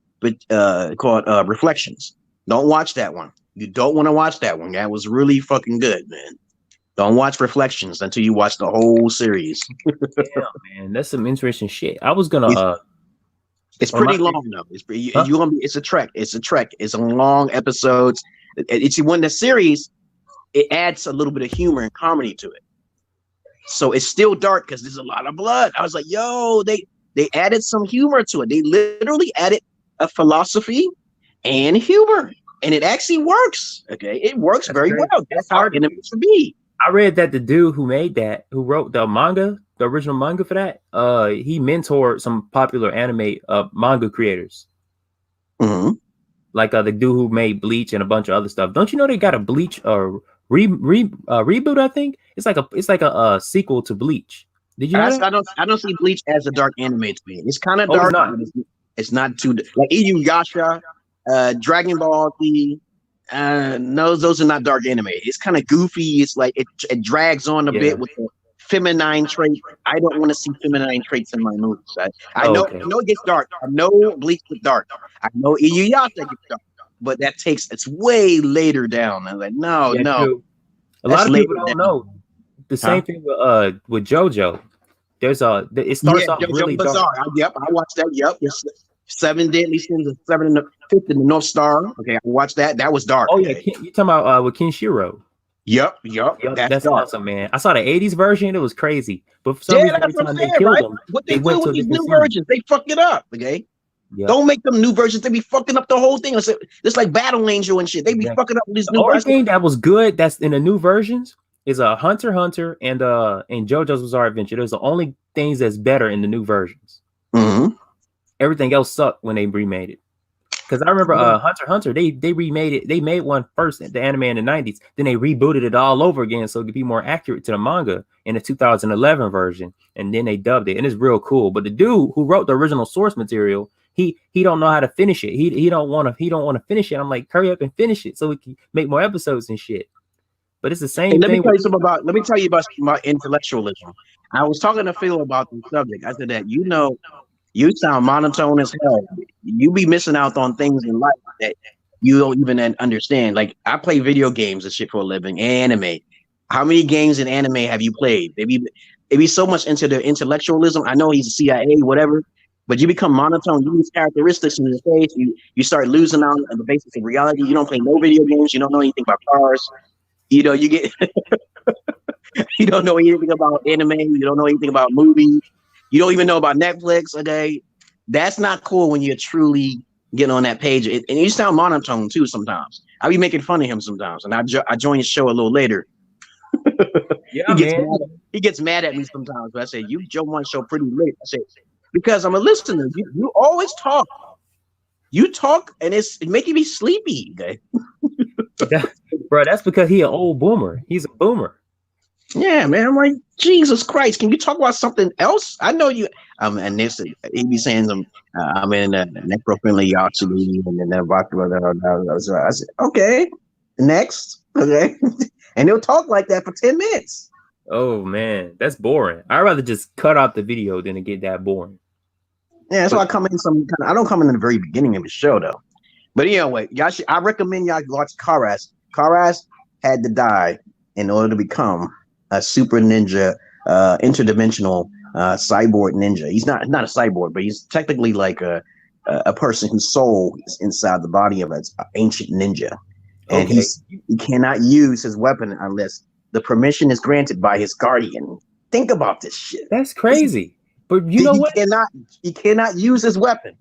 called Reflections. Don't watch that one. You don't want to watch that one. That was really fucking good, man. Don't watch Reflections until you watch the whole series. Yeah, man, that's some interesting shit. I was gonna it's pretty long though. It's a trek. It's a trek. It's a long episodes. It's when the series, it adds a little bit of humor and comedy to it. So it's still dark because there's a lot of blood. I was like, yo, they added some humor to it. They literally added a philosophy and humor, and it actually works. Okay, it works very well. That's how it should be. I read that the dude who made that, who wrote the manga, the original manga for that, he mentored some popular anime manga creators. Mm-hmm. Like the dude who made Bleach and a bunch of other stuff. Don't you know they got a Bleach reboot? I think it's like a sequel to Bleach. Did you know that? I don't see Bleach as a dark anime to me. It's kind of Oh, it's dark, not. but it's not too like Inuyasha, Dragon Ball Z. No, those are not dark anime. It's kind of goofy. It's like it drags on a bit with the feminine traits. I don't want to see feminine traits in my movies. I know it gets dark. I know Bleach gets dark. I know Inuyasha gets dark, but it's way later down. I'm like, no. True. A lot of people don't know. The same thing with JoJo. It starts off really Bizarre. dark. Yep, I watched that. Yep, it's 7 Deadly Sins and 7 and the 5th in the North Star. Okay, I watched that. That was dark. Oh yeah, you talking about with Kenshiro? Yep. That's awesome, man. I saw the '80s version. It was crazy, but for some reason, that's every what time I'm they saying, killed right? them, What they went do to with a these different new versions, they fuck it up. Okay. Yep. Don't make them new versions. They be fucking up the whole thing. It's like Battle Angel and shit. They be fucking up with these new versions. The only thing that was good that's in the new versions is Hunter x Hunter and JoJo's Bizarre Adventure. Those are the only things that's better in the new versions. Mm-hmm. Everything else sucked when they remade it. Because I remember Hunter x Hunter, they remade it. They made one first, the anime in the 90s. Then they rebooted it all over again so it could be more accurate to the manga in the 2011 version. And then they dubbed it. And it's real cool. But the dude who wrote the original source material, he don't know how to finish it. He don't want to finish it. I'm like, hurry up and finish it so we can make more episodes and shit. But it's the same thing. Let me tell you about my intellectualism. I was talking to Phil about the subject. I said that you sound monotone as hell. You be missing out on things in life that you don't even understand. Like I play video games and shit for a living. Anime. How many games in anime have you played? They be so much into the intellectualism. I know he's a CIA, whatever, but you become monotone. You lose characteristics in your face. You start losing out on the basis of reality. You don't play no video games. You don't know anything about cars. You know, you get you don't know anything about anime. You don't know anything about movies. You don't even know about Netflix. Okay, that's not cool when you're truly getting on that page. And you sound monotone too sometimes. I be making fun of him sometimes, and I join his show a little later. Yeah, he gets mad at me sometimes. But I say, you join my show pretty late. I say, because I'm a listener. You always talk. You talk, and it's making me sleepy. Okay. Bro, that's because he an old boomer. He's a boomer. Yeah, man. I'm like, Jesus Christ. Can you talk about something else? I know you. And this, he be saying some. I'm in a necro-friendly oxygen, and then I said, okay, next, okay, and they'll talk like that for 10 minutes. Oh man, that's boring. I'd rather just cut out the video than to get that boring. Yeah, that's why I come in I don't come in the very beginning of the show though. But anyway, I recommend y'all watch Karas. Karas had to die in order to become a super ninja, interdimensional cyborg ninja. He's not a cyborg, but he's technically like a person whose soul is inside the body of an ancient ninja. And he cannot use his weapon unless the permission is granted by his guardian. Think about this shit. That's crazy. But you know what? He cannot use his weapon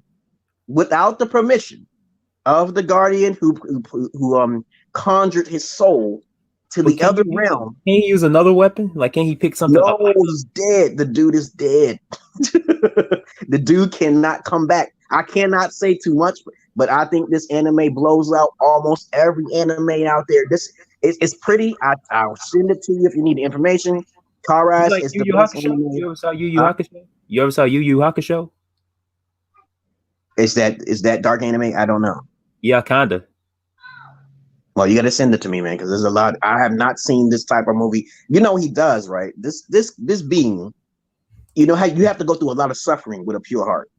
without the permission of the guardian who conjured his soul to the other realm. Can he use another weapon? Like, can he pick something up? No, he's dead. The dude is dead. The dude cannot come back. I cannot say too much, but I think this anime blows out almost every anime out there. This it's pretty. I'll send it to you if you need the information. Karas is the best anime. You ever saw Yu Yu Hakusho? You ever saw Yu Yu Hakusho? Is that dark anime? I don't know. Yeah, kinda. Well, you got to send it to me, man, because there's a lot. I have not seen this type of movie. You know he does, right? This being, you know how you have to go through a lot of suffering with a pure heart,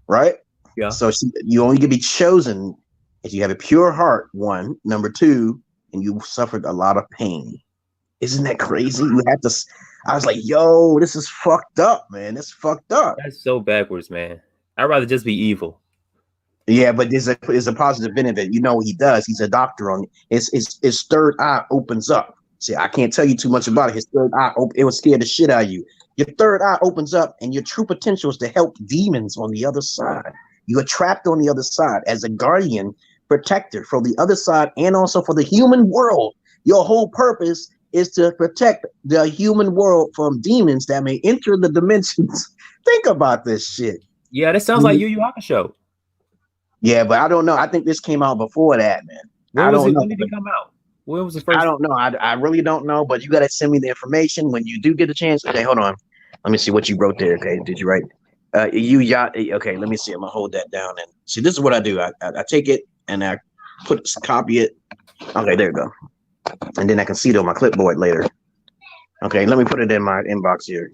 right? Yeah. So you only can be chosen if you have a pure heart. One, number two, and you suffered a lot of pain. Isn't that crazy? You had to. I was like, yo, this is fucked up, man. It's fucked up. That's so backwards, man. I'd rather just be evil. Yeah, but there's a positive benefit. You know what he does? He's a doctor on his third eye opens up. See, I can't tell you too much about it. His third eye it will scare the shit out of you. Your third eye opens up, and your true potential is to help demons on the other side. You are trapped on the other side as a guardian protector for the other side and also for the human world. Your whole purpose is to protect the human world from demons that may enter the dimensions. Think about this shit. Yeah, that sounds like Yu Yu Hakusho. Yeah, but I don't know. I think this came out before that, man. When I was don't it? know. When did it come out? When was the first? I don't know. I really don't know, but you got to send me the information when you do get a chance. Okay, hold on. Let me see what you wrote there. Okay, did you write? Okay, let me see. I'm gonna hold that down and see. This is what I do. I take it and I copy it. Okay, there you go. And then I can see it on my clipboard later. Okay, let me put it in my inbox here.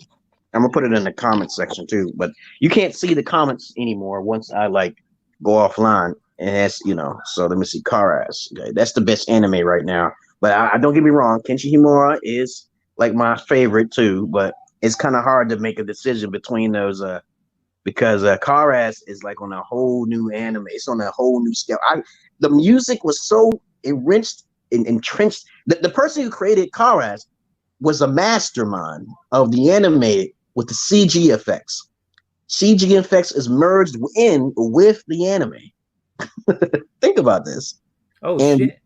I'm gonna put it in the comments section too. But you can't see the comments anymore once I like go offline. And that's, you know, so let me see. Car Ass. Okay, that's the best anime right now. But I don't get me wrong, Kenshi Himura is like my favorite too. But it's kind of hard to make a decision between those. Because Car Ass is like on a whole new anime. It's on a whole new scale. The music was so enriched and entrenched. The person who created Car Ass was a mastermind of the anime with the CG effects. CG effects is merged in with the anime. Think about this. Oh, shit.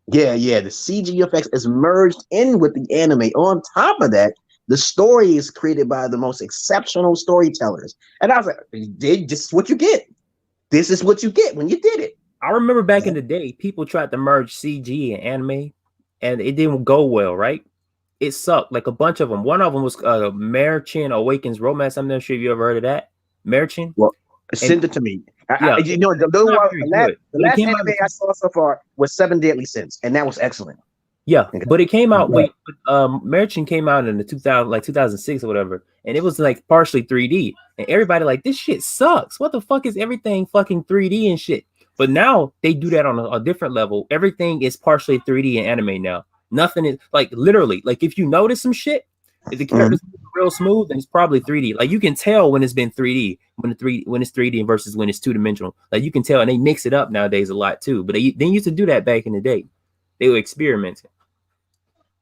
Yeah, the CG effects is merged in with the anime. On top of that, the story is created by the most exceptional storytellers. And I was like, this is what you get. This is what you get when you did it. I remember back in the day, people tried to merge CG and anime, and it didn't go well, right? It sucked. Like a bunch of them. One of them was Marichin Awakens Romance. I'm not sure if you ever heard of that. Marichin? Well, send it to me. Yeah, the last anime I saw so far was Seven Deadly Sins, and that was excellent. Yeah, okay. But it came out. Wait, Marichin came out in the 2006 or whatever, and it was like partially 3D, and everybody like, this shit sucks. What the fuck is everything fucking 3D and shit? But now they do that on a different level. Everything is partially 3D in anime now. Nothing is like literally like if you notice some shit, if the character's real smooth, then it's probably 3D. Like you can tell when it's been 3D, when it's 3D versus when it's 2-dimensional. Like you can tell, and they mix it up nowadays a lot too. But they used to do that back in the day. They were experimenting.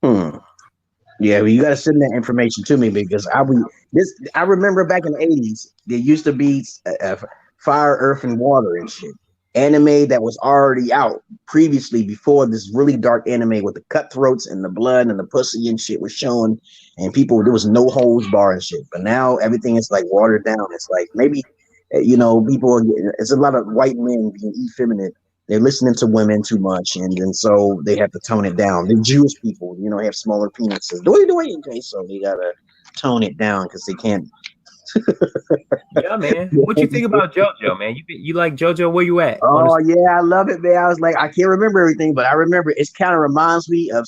Yeah, well, you got to send that information to me because I remember back in the 80s there used to be Fire, Earth, and Water and shit. Anime that was already out previously before this really dark anime with the cutthroats and the blood and the pussy and shit was shown, and there was no holds bar and shit. But now everything is like watered down. It's like maybe it's a lot of white men being effeminate. They're listening to women too much, and then so they have to tone it down. The Jewish people, have smaller penises. Okay, so they gotta tone it down because they can't. Yeah, man. What you think about JoJo, man? You like JoJo? Where you at? Oh yeah, I love it, man. I was like, I can't remember everything, but I remember it kind of reminds me of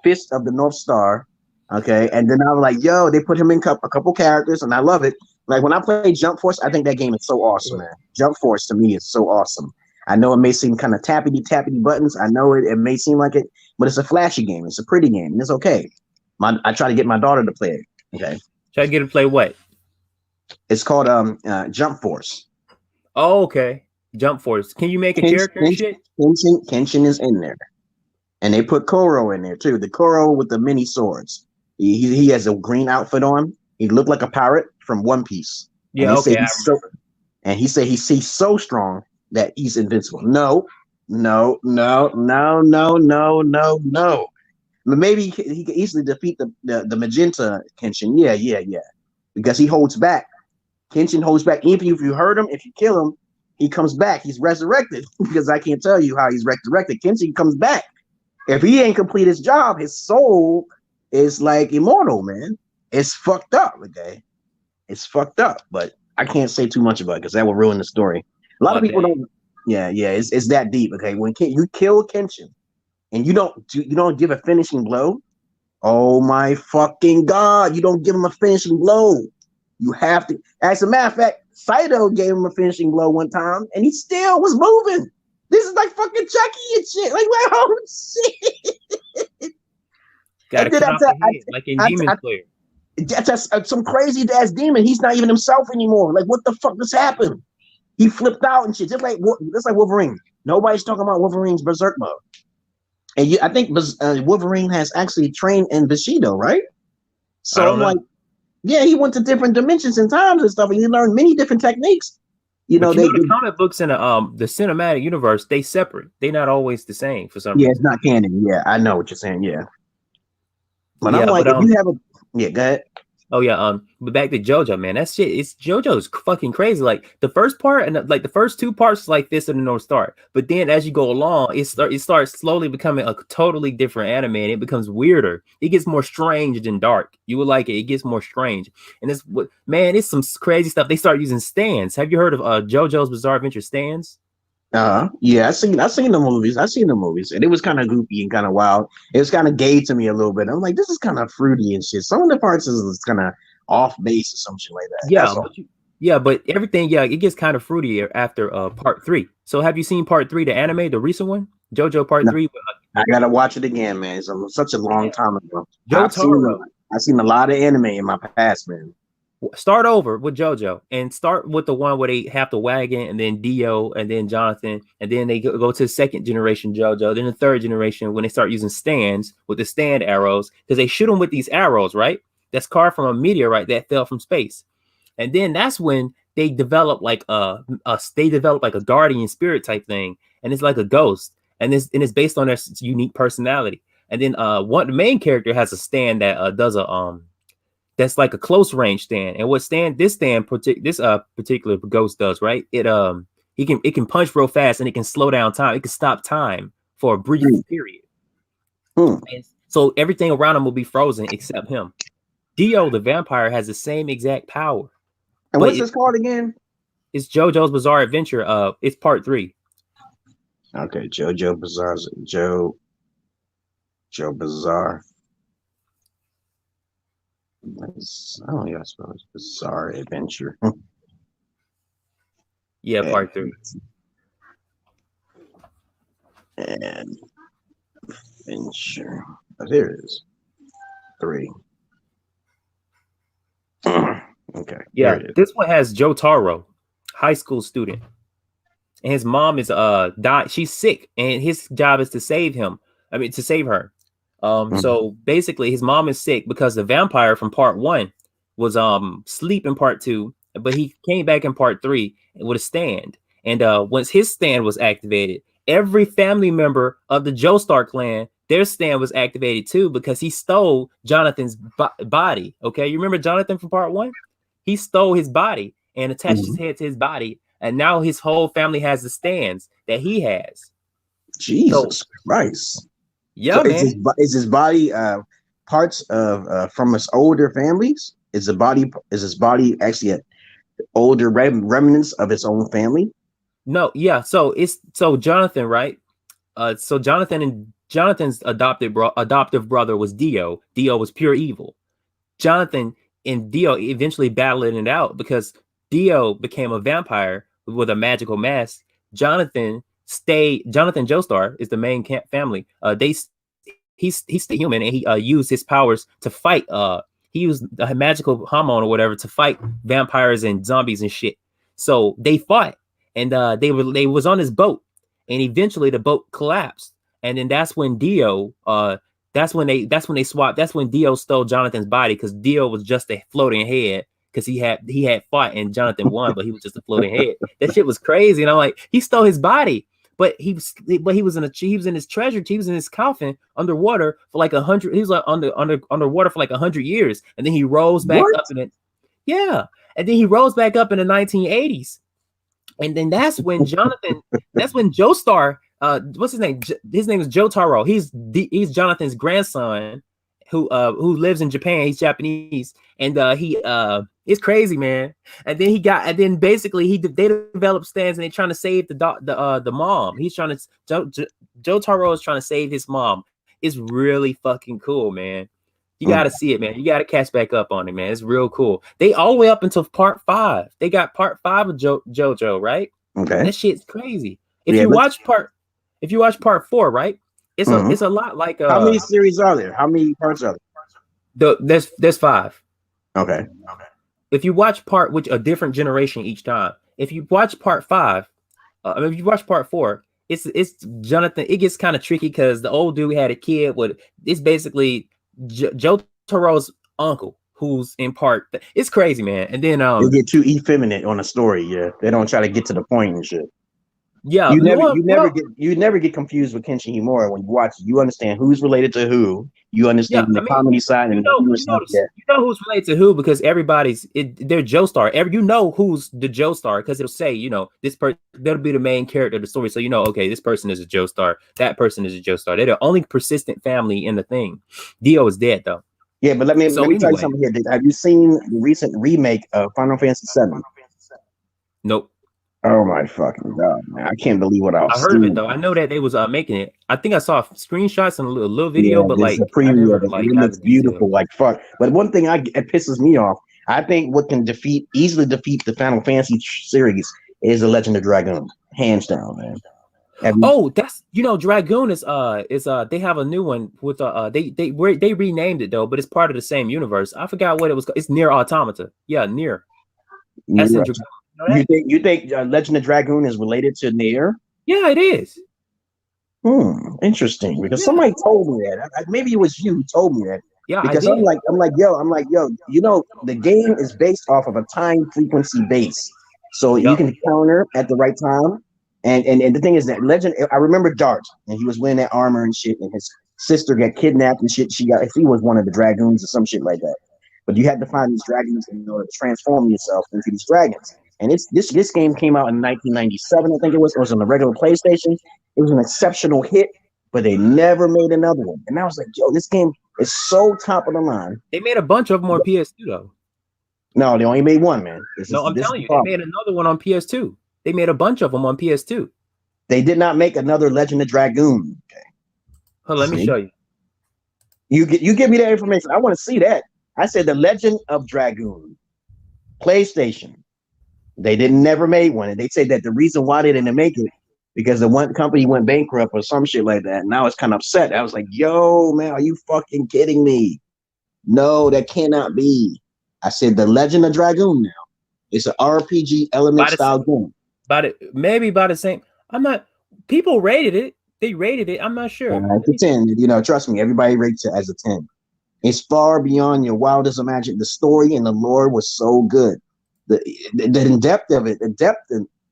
Fist of the North Star. Okay, and then I was like, yo, they put him in a couple characters, and I love it. Like when I play Jump Force, I think that game is so awesome, man. Jump Force to me is so awesome. I know it may seem kind of tappity buttons. I know it may seem like it, but it's a flashy game. It's a pretty game. And it's okay. I try to get my daughter to play it. Okay. Try to get her to play what? It's called Jump Force. Oh, okay. Jump Force. Can you make a character and shit? Kenshin is in there. And they put Koro in there too. The Koro with the mini swords. He has a green outfit on. He looked like a pirate from One Piece. Yeah, okay. And he said he's so strong that he's invincible. No. But maybe he could easily defeat the magenta Kenshin. Yeah. Because he holds back. Kenshin holds back. Even if you hurt him, if you kill him, he comes back. He's resurrected. Because I can't tell you how he's resurrected. Kenshin comes back. If he ain't complete his job, his soul is like immortal, man. It's fucked up, okay? It's fucked up, but I can't say too much about it because that will ruin the story. A lot of people don't. Yeah, it's that deep. Okay, when you kill Kenshin and you don't give a finishing blow, oh my fucking god, you don't give him a finishing blow. You have to. As a matter of fact, Saito gave him a finishing blow one time, and he still was moving. This is like fucking Chucky and shit. Like, oh shit. Got like in Demon Slayer. That's some crazy ass demon. He's not even himself anymore. Like, what the fuck just happened? He flipped out and shit, just like Wolverine. Nobody's talking about Wolverine's berserk mode. And I think Wolverine has actually trained in Bushido, right? So I'm like, yeah, he went to different dimensions and times and stuff, and he learned many different techniques. The comic books in the cinematic universe, they separate. They're not always the same for some reason. Yeah, it's not canon. Yeah, I know what you're saying. Yeah. But I'm like, if you have a go ahead. Oh yeah, but back to JoJo, man. That shit, it's JoJo's fucking crazy. Like the first part and like the first two parts is like this in the North Star, but then as you go along, it starts slowly becoming a totally different anime, and it becomes weirder. It gets more strange than dark. You would like it. It gets more strange, and it's what man, it's some crazy stuff. They start using stands. Have you heard of JoJo's Bizarre Adventure stands? Yeah, I seen the movies. I seen the movies, and it was kind of goofy and kind of wild. It was kind of gay to me a little bit. I'm like, this is kind of fruity and shit. Some of the parts is kind of off base or some shit like that. Yeah, but everything, it gets kind of fruitier after part 3. So have you seen part 3, the anime, the recent one, JoJo part 3? I gotta watch it again, man. It's such a long time ago. I've seen a lot of anime in my past, man. Start over with JoJo and start with the one where they have the wagon and then Dio and then Jonathan, and then they go to the second generation JoJo, then the third generation when they start using stands with the stand arrows, because they shoot them with these arrows, right? That's carved from a meteorite that fell from space. And then that's when they develop like a guardian spirit type thing, and it's like a ghost, and it's based on their unique personality. And then the main character has a stand that does that's like a close range stand. And what this particular ghost does, right? It can punch real fast, and it can slow down time. It can stop time for a brief period. And so everything around him will be frozen except him. Dio, the vampire, has the same exact power. And what's this called again? It's JoJo's Bizarre Adventure. It's part 3. Okay, JoJo Bizarre. Joe Bizarre. I suppose Bizarre Adventure. Yeah, part 3. And Adventure. Oh, there it is. 3. Okay. Yeah, this one has Jotaro, high school student, and his mom is died. She's sick, and his job is to save him. To save her. So basically, his mom is sick because the vampire from part 1 was asleep in part 2, but he came back in part 3 with a stand. And once his stand was activated, every family member of the Joestar clan, their stand was activated too, because he stole Jonathan's body. Okay, you remember Jonathan from part 1? He stole his body and attached his head to his body, and now his whole family has the stands that he has. Jesus Christ! Yeah, so man. Is his body parts of from his older families? Is his body actually older remnants of his own family? No, yeah. So Jonathan, right? So Jonathan's adoptive brother was Dio. Dio was pure evil. Jonathan and Dio eventually battled it out because Dio became a vampire with a magical mask. Jonathan Joestar is the main family. He's human, and he used his powers to fight. He used a magical hormone or whatever to fight vampires and zombies and shit. So they fought, and they was on his boat, and eventually the boat collapsed. And then that's when Dio, that's when they swapped. That's when Dio stole Jonathan's body, because Dio was just a floating head, because he had fought and Jonathan won, but he was just a floating head. That shit was crazy, and I'm like, he stole his body, but he was in his treasure. He was in his coffin underwater for like 100. He was like underwater for like 100 years, and then he rose back up in it. Yeah, and then he rose back up in the 1980s, and then that's when Joestar. What's his name? His name is Jotaro. He's Jonathan's grandson, who lives in Japan. He's Japanese, and it's crazy, man. And then basically they develop stands, and they're trying to save the mom. Jotaro is trying to save his mom. It's really fucking cool, man. You got to see it, man. You got to catch back up on it, man. It's real cool. They all the way up until part 5. They got part 5 of JoJo, right? Okay, that shit's crazy. If you watch part 4, right? It's a lot like how many series are there? How many parts are there? There's 5. Okay. If you watch which a different generation each time. If you watch part 5, if you watch part 4, it's Jonathan. It gets kind of tricky because the old dude had a kid with. It's basically Jotaro's uncle, who's in part. It's crazy, man. And then they get too effeminate on a story. Yeah, they don't try to get to the point and shit. Yeah, you never get confused with Kenshin Himura when you watch it. You understand who's related to who. You understand the comedy side and the humor side. You know who's related to who because they're Joestar. You know who's the Joestar because it'll say, you know, this person, that'll be the main character of the story. So you know, okay, this person is a Joestar, that person is a Joestar. They're the only persistent family in the thing. Dio is dead though. Yeah, but let me tell you something here. Have you seen the recent remake of Final Fantasy VII? Nope. Oh my fucking god, man! I can't believe what I was. I heard of it though. I know that they was making it. I think I saw screenshots and a little video, but like a preview of it. It looks beautiful, like fuck. But one thing it pisses me off. I think what can easily defeat the Final Fantasy series is the Legend of Dragoon, hands down, man. That's Dragoon is they have a new one with they renamed it though, but it's part of the same universe. I forgot what it was called. It's Near Automata. Yeah, Near. That's You think Legend of Dragoon is related to Nier? Yeah, it is. Interesting. Because somebody told me that. Maybe it was you who told me that. Yeah, because I'm like, yo, you know, the game is based off of a time frequency base, so you can counter at the right time. And the thing is that Legend, I remember Dart, and he was wearing that armor and shit, and his sister got kidnapped and shit. He was one of the dragoons or some shit like that. But you had to find these dragons in order to transform yourself into these dragons. And this game came out in 1997, I think it was. It was on the regular PlayStation. It was an exceptional hit, but they never made another one. And I was like, yo, this game is so top of the line. They made a bunch of them on PS2 though. No, they only made one, man. I'm telling you, they made another one on PS2. They made a bunch of them on PS2. They did not make another Legend of Dragoon. Okay. Hold on, let me show you. You give me that information. I want to see that. I said the Legend of Dragoon, PlayStation. They never made one, and they say that the reason why they didn't make it because the one company went bankrupt or some shit like that. And I was kind of upset. I was like, "Yo, man, are you fucking kidding me? No, that cannot be." I said the Legend of Dragoon. Now it's an RPG element style game. Maybe about the same. I'm not. People rated it. They rated it. I'm not sure. It's a 10. You know, trust me. Everybody rates it as a 10. It's far beyond your wildest imagination. The story and the lore was so good. The depth of it,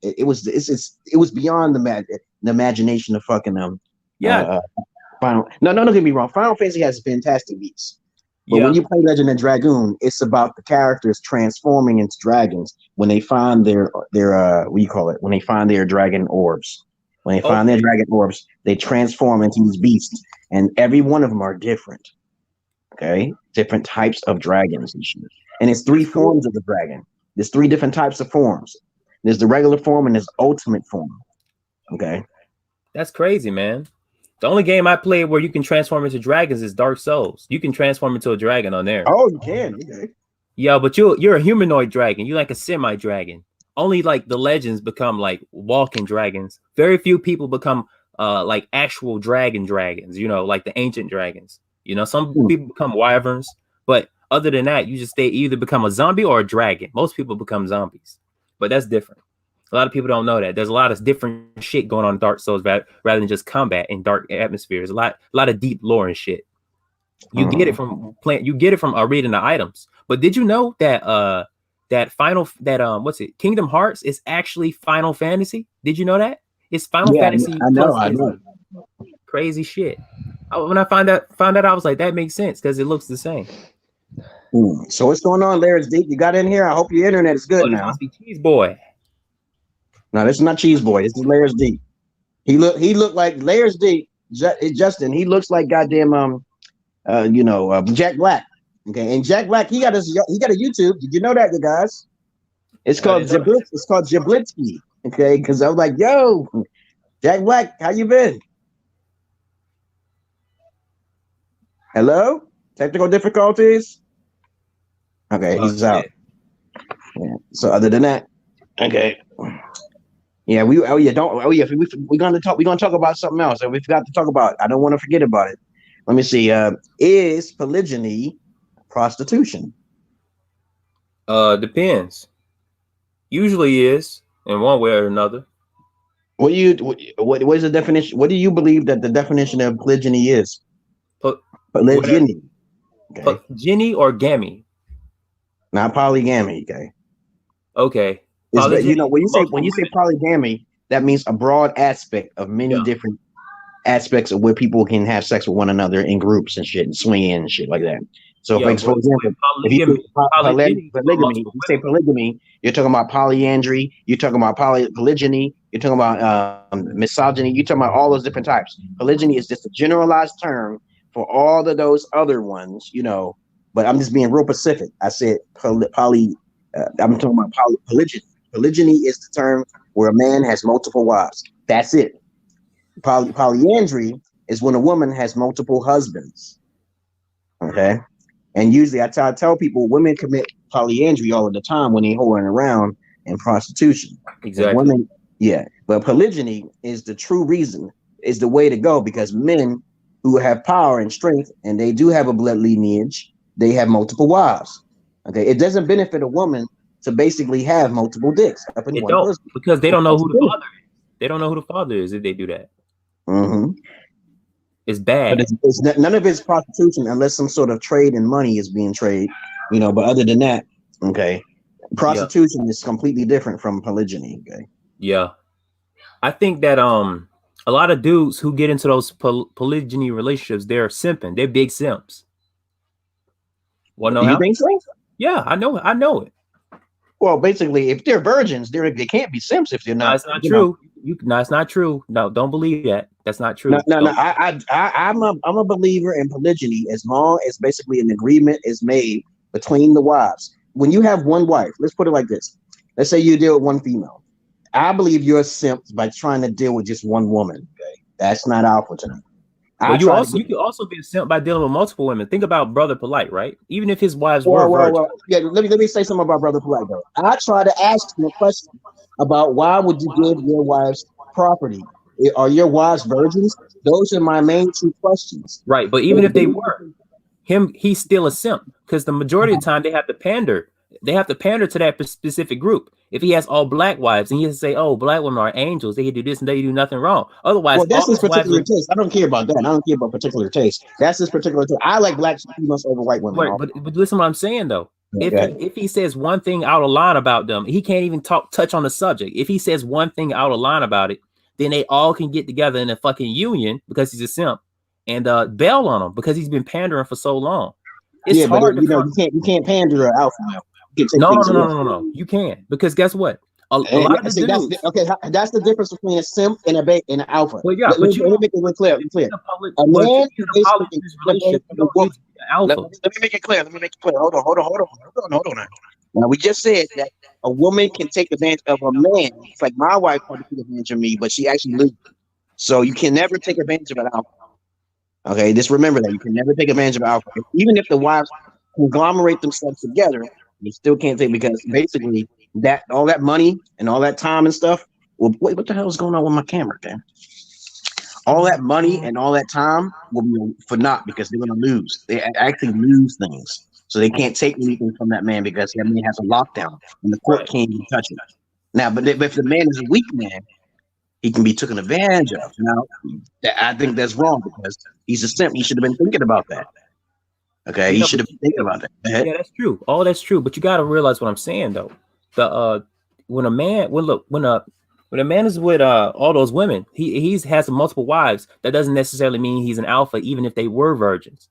it was beyond the imagination of fucking Final. No, don't get me wrong. Final Fantasy has fantastic beats, but when you play Legend of Dragoon, it's about the characters transforming into dragons when they find their what do you call it? When they find their dragon orbs. When they find their dragon orbs, they transform into these beasts, and every one of them are different. Okay, different types of dragons and shit. And it's 3 forms of the dragon. There's 3 different types of forms. There's the regular form and there's ultimate form. Okay. That's crazy, man. The only game I played where you can transform into dragons is Dark Souls. You can transform into a dragon on there. Oh, you can. Okay. Yeah, but you're a humanoid dragon. You're like a semi-dragon. Only like the legends become like walking dragons. Very few people become like actual dragons, you know, like the ancient dragons. You know, some people become wyverns, but other than that, you either become a zombie or a dragon. Most people become zombies, but that's different. A lot of people don't know that. There's a lot of different shit going on in Dark Souls rather than just combat in dark atmospheres. A lot of deep lore and shit. You get it from reading the items. But did you know that Kingdom Hearts is actually Final Fantasy? Did you know that? It's Final Fantasy. I know. Crazy shit. When I found out, I was like, that makes sense because it looks the same. So what's going on, Layers Deep? You got in here? I hope your internet is good now. Must be Cheese Boy. No, this is not Cheese Boy. This is Layers Deep. He looked like Layers Deep. Justin. He looks like goddamn Jack Black. Okay, and Jack Black he got a YouTube. Did you know that, you guys? It's called Jablitsky. Okay, because I was like, yo, Jack Black, how you been? Hello? Technical difficulties? Okay, he's out. Yeah. So other than that, okay. Yeah, we're gonna talk about something else that we forgot to talk about. I don't want to forget about it. Let me see. Is polygyny prostitution? Depends. Usually is in one way or another. What is the definition? What do you believe that the definition of polygyny is? Polygyny. Okay. Polygyny or gammy? Not polygamy. Okay. Okay. When you say polygamy, that means a broad aspect of many different aspects of where people can have sex with one another in groups and shit and swinging and shit like that. So, for example, if you polygamy, if you say polygamy, you're talking about polyandry, you're talking about polygyny, you're talking about misogyny, you're talking about all those different types. Polygyny is just a generalized term for all of those other ones, you know. But I'm just being real specific. I said I'm talking about polygyny. Polygyny is the term where a man has multiple wives. That's it. Polyandry is when a woman has multiple husbands. Okay. And usually I tell people women commit polyandry all of the time when they whoring around in prostitution. Exactly. Women, but polygyny is the true reason, is the way to go, because men who have power and strength and they do have a blood lineage, they have multiple wives. Okay. It doesn't benefit a woman to basically have multiple dicks up in one person. Because they don't know who the father is. They don't know who the father is if they do that. Mm-hmm. It's bad. But it's none of it's prostitution unless some sort of trade and money is being traded, you know. But other than that, okay, prostitution is completely different from polygyny. Okay. Yeah, I think that a lot of dudes who get into those polygyny relationships, they're simping. They're big simps. Well, do you think so? Yeah, I know it. Well, basically, if they're virgins, they can't be simps if they're not. No, it's not true. It's not true. No, don't believe that. That's not true. No. I'm a believer in polygyny as long as basically an agreement is made between the wives. When you have one wife, let's put it like this. Let's say you deal with one female. I believe you're a simp by trying to deal with just one woman. Okay, that's not alpha to me. But you could also be a simp by dealing with multiple women. Think about Brother Polite, right? Even if his wives were virgins. Yeah, let me say something about Brother Polite though. I try to ask him a question about why would you give your wives property? Are your wives virgins? Those are my main two questions. Right, but even if they were, he's still a simp because the majority of the time they have to pander. They have to pander to that specific group. If he has all black wives and he has to say, "Oh, black women are angels; they can do this and they do nothing wrong." Otherwise, well, that's his particular taste. I don't care about that. I don't care about particular taste. That's his particular taste. I like black females over white women. Right, but listen, what I'm saying though. If he says one thing out of line about them, he can't even touch on the subject. If he says one thing out of line about it, then they all can get together in a fucking union because he's a simp and bail on him because he's been pandering for so long. It's hard you can't pander to alpha male. No. You can, because guess what? A lot of the dudes, that's the difference between a simp and an alpha. Well, yeah, let me make it clear. A man let me make it clear. Hold on. Now we just said that a woman can take advantage of a man. It's like my wife tried to take advantage of me, but she actually loses. So you can never take advantage of an alpha. Okay, just remember that you can never take advantage of an alpha. Even if the wives conglomerate themselves together, you still can't take, because basically that all that money and all that time and stuff. Well, wait, what the hell is going on with my camera, man? All that money and all that time will be for naught because they're going to lose. They actually lose things, so they can't take anything from that man because that man has a lockdown and the court can't even touch it. Now, but if the man is a weak man, he can be taken advantage of. Now, I think that's wrong because he's a simp. He should have been thinking about that. Okay, he should have been thinking about that. Yeah, that's true. All that's true. But you got to realize what I'm saying, though. When a man is with all those women, he has multiple wives. That doesn't necessarily mean he's an alpha, even if they were virgins.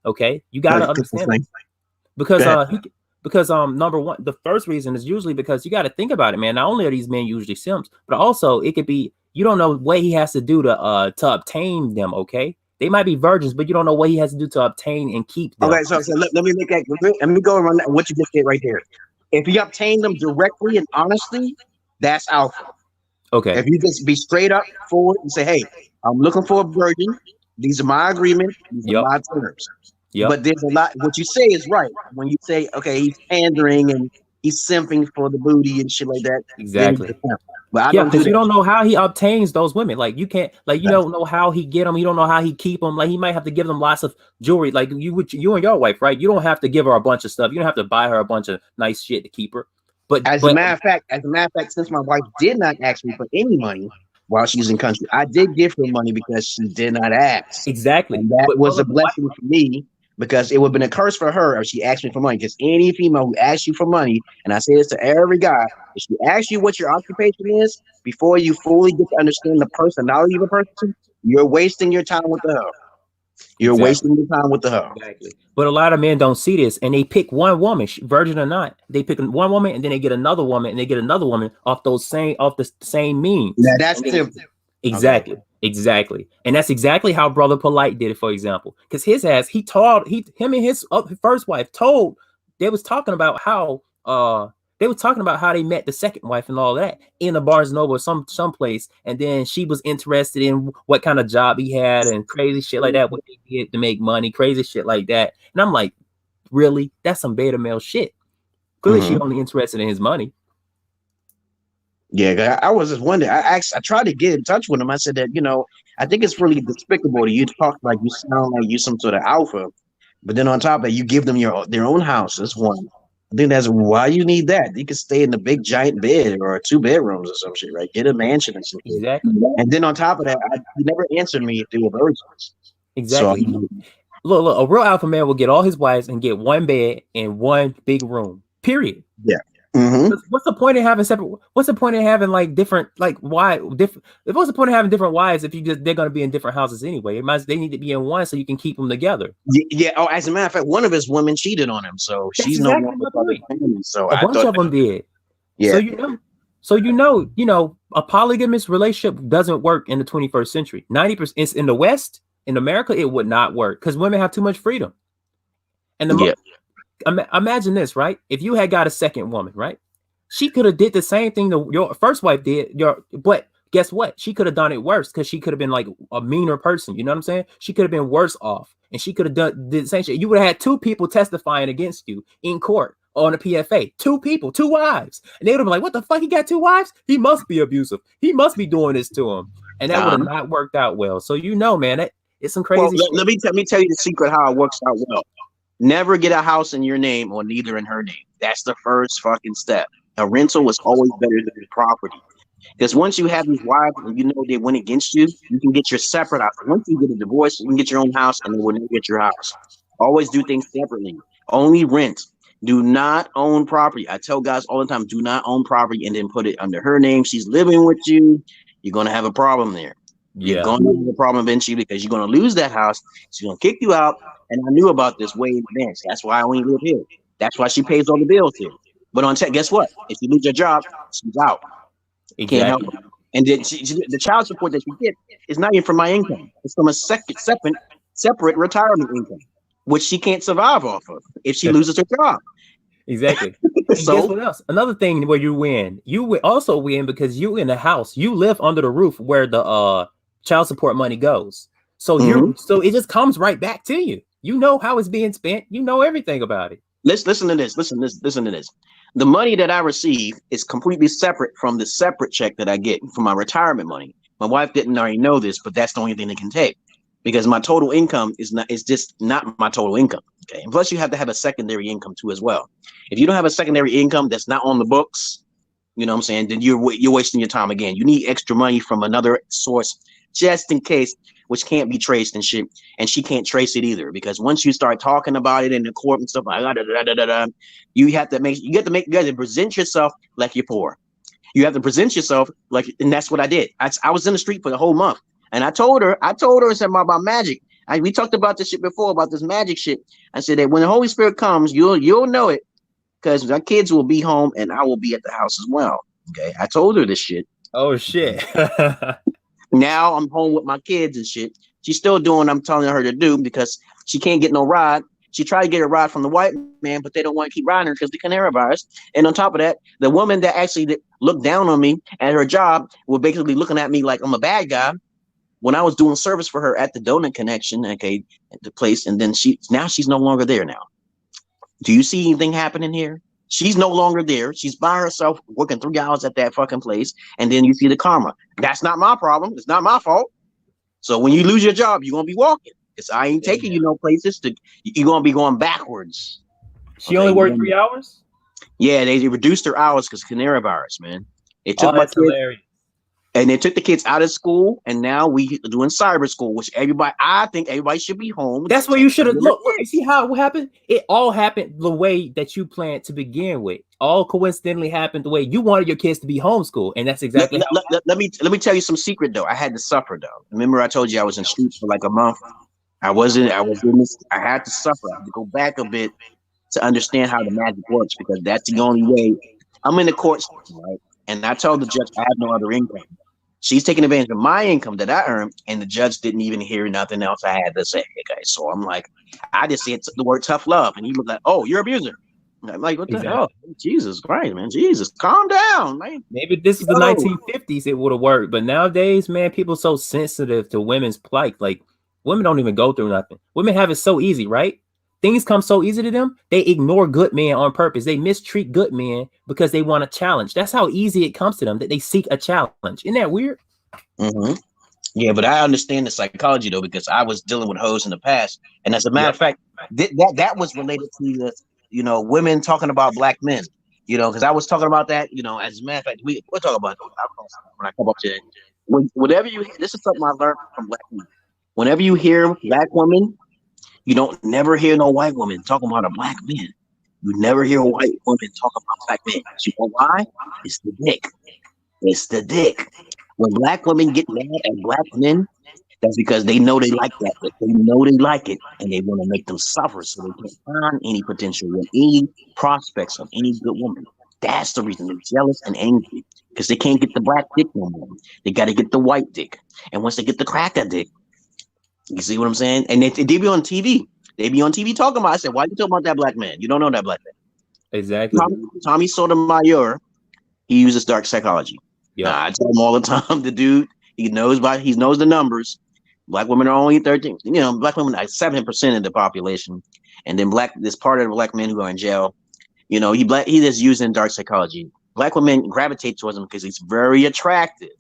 Okay, you got to understand that. Because number one, the first reason is usually because you got to think about it, man. Not only are these men usually simps, but also it could be you don't know what he has to do to obtain them. Okay. They might be virgins, but you don't know what he has to do to obtain and keep them. Okay, so let me go around what you just did right there. If you obtain them directly and honestly, that's alpha. Okay. If you just be straight up forward and say, "Hey, I'm looking for a virgin. These are my agreement. These are my terms." Yeah. But there's a lot. What you say is right. When you say, "Okay, he's pandering and he's simping for the booty and shit like that." Exactly. But because you don't know how he obtains those women. Like you can't, like you don't know how he get them. You don't know how he keep them. Like he might have to give them lots of jewelry. Like you and your wife, right? You don't have to give her a bunch of stuff. You don't have to buy her a bunch of nice shit to keep her. But as a matter of fact, since my wife did not ask me for any money while she's in country, I did give her money because she did not ask. Exactly. And that was a blessing for me because it would have been a curse for her if she asked me for money. Because any female who asks you for money, and I say this to every guy, if she asks you what your occupation is before you fully get to understand the personality of a person, you're wasting your time with the hoe. You're wasting your time with the hoe. Exactly. But a lot of men don't see this, and they pick one woman, virgin or not. They pick one woman, and then they get another woman, and they get another woman off the same means. Yeah, that's simple. Exactly. Okay. Exactly. And that's exactly how Brother Polite did it, for example. Because him and his first wife they was talking about how they met the second wife and all that in a Barnes Noble or some place, and then she was interested in what kind of job he had and crazy shit like that, what he did to make money, crazy shit like that. And I'm like, really? That's some beta male shit. Clearly, she only interested in his money. Yeah, I was just wondering. I tried to get in touch with him. I said that, I think it's really despicable to you to talk like you sound like you some sort of alpha, but then on top of that, you give them their own house. That's one. I think that's why you need that. You can stay in the big giant bed or 2 bedrooms or some shit, right? Get a mansion and some shit. Exactly. And then on top of that, he never answered me if they were virgins. Exactly. So, look, a real alpha man will get all his wives and get one bed and one big room. Period. Yeah. Mm-hmm. What's the point of having separate? What's the point of having like different, like why different? What's the point of having different wives if they're going to be in different houses anyway? They need to be in one so you can keep them together. Yeah. Oh, as a matter of fact, one of his women cheated on him, so she's no longer part of the family. So a bunch of them did. Yeah. So a polygamous relationship doesn't work in the 21st century. 90% in the West, in America, it would not work because women have too much freedom. And imagine this, right? If you had got a second woman, right? She could have did the same thing that your first wife did. But guess what? She could have done it worse because she could have been like a meaner person. You know what I'm saying? She could have been worse off, and she could have did the same shit. You would have had 2 people testifying against you in court on a PFA. 2 people, 2 wives, and they would have been like, "What the fuck? He got 2 wives? He must be abusive. He must be doing this to him." And that would have not worked out well. So man, it's some crazy. Well, let me tell you the secret how it works out well. Never get a house in your name or neither in her name. That's the first fucking step. A rental is always better than a property. Because once you have these wives and you know they went against you, you can get your separate house. Once you get a divorce, you can get your own house and they will never get your house. Always do things separately. Only rent. Do not own property. I tell guys all the time, do not own property and then put it under her name. She's living with you. You're going to have a problem there. Yeah. You're going to have a problem eventually because you're going to lose that house. She's going to kick you out. And I knew about this way in advance. That's why I only live here. That's why she pays all the bills here. But guess what? If you lose your job, she's out. Exactly. Can't help her. And then the child support that you get is not even from my income. It's from a separate retirement income, which she can't survive off of if she loses her job. Exactly. So guess what else? Another thing where you win. You also win because you in the house. You live under the roof where the child support money goes. So so it just comes right back to you. You know how it's being spent. You know everything about it. Listen to this. Listen to this. The money that I receive is completely separate from the separate check that I get from my retirement money. My wife didn't already know this, but that's the only thing they can take because my total income is just not my total income. Okay. And plus you have to have a secondary income too as well. If you don't have a secondary income that's not on the books, you know what I'm saying, then you're wasting your time again. You need extra money from another source just in case, which can't be traced and shit. And she can't trace it either because once you start talking about it in the court and stuff like that, you have to present yourself like you're poor. You have to present yourself like, and that's what I did. I was in the street for the whole month, and I told her something about magic. We talked about this shit before about this magic shit. I said that when the Holy Spirit comes, you'll know it because our kids will be home and I will be at the house as well. Okay, I told her this shit. Oh shit. Now I'm home with my kids and shit. She's still doing what I'm telling her to do because she can't get no ride. She tried to get a ride from the white man, but they don't want to keep riding her because the canary virus. And on top of that, the woman that actually looked down on me at her job was basically looking at me like I'm a bad guy when I was doing service for her at the Donut Connection, okay, at the place. And then she's no longer there now. Do you see anything happening here? She's no longer there. She's by herself working 3 hours at that fucking place. And then you see the karma. That's not my problem. It's not my fault. So when you lose your job, you're going to be walking. Because I ain't taking you no places. You're going to be going backwards. She only worked 3 hours? Yeah, they reduced her hours because canary virus, man. It took my kids. Hilarious. And they took the kids out of school, and now we doing cyber school, which I think everybody should be home. That's where you should have looked. You see how it happened? It all happened the way that you planned to begin with. All coincidentally happened the way you wanted your kids to be homeschooled, and that's exactly. Let me tell you some secret though. I had to suffer though. Remember, I told you I was in streets for like a month. I had to suffer. I had to go back a bit to understand how the magic works, because that's the only way. I'm in the court system, right? And I told the judge I have no other income. She's taking advantage of my income that I earned, and the judge didn't even hear nothing else I had to say. Okay, so I'm like, I just said the word tough love, and he was like, "Oh, you're an abuser." And I'm like, "What the hell? Jesus Christ, man! Jesus, calm down, man." Maybe this is the 1950s, it would have worked, but nowadays, man, people are so sensitive to women's plight. Like, women don't even go through nothing. Women have it so easy, right? Things come so easy to them, they ignore good men on purpose. They mistreat good men because they want a challenge. That's how easy it comes to them, that they seek a challenge. Isn't that weird? Mm-hmm. Yeah, but I understand the psychology though, because I was dealing with hoes in the past, and as a matter of fact, that was related to the women talking about black men, because I was talking about that, as a matter of fact, we'll talk about it when I come up to it. Whatever you hear, this is something I learned from black men. Whenever you hear black women, you don't never hear no white woman talking about a black man. You never hear a white woman talk about black men. You know why? It's the dick. It's the dick. When black women get mad at black men, that's because they know they like that. They know they like it, and they want to make them suffer so they can't find any potential with any prospects of any good woman. That's the reason they're jealous and angry, because they can't get the black dick no more. They got to get the white dick. And once they get the cracker dick, you see what I'm saying? And they be on TV. They be on TV talking about. I said, "Why you talking about that black man? You don't know that black man." Exactly. Tommy Sotomayor, he uses dark psychology. Yeah, I tell him all the time. The dude, he knows the numbers. Black women are only 13. Black women are 7% of the population, and then this part of the black men who are in jail. He just using dark psychology. Black women gravitate towards him because he's very attractive.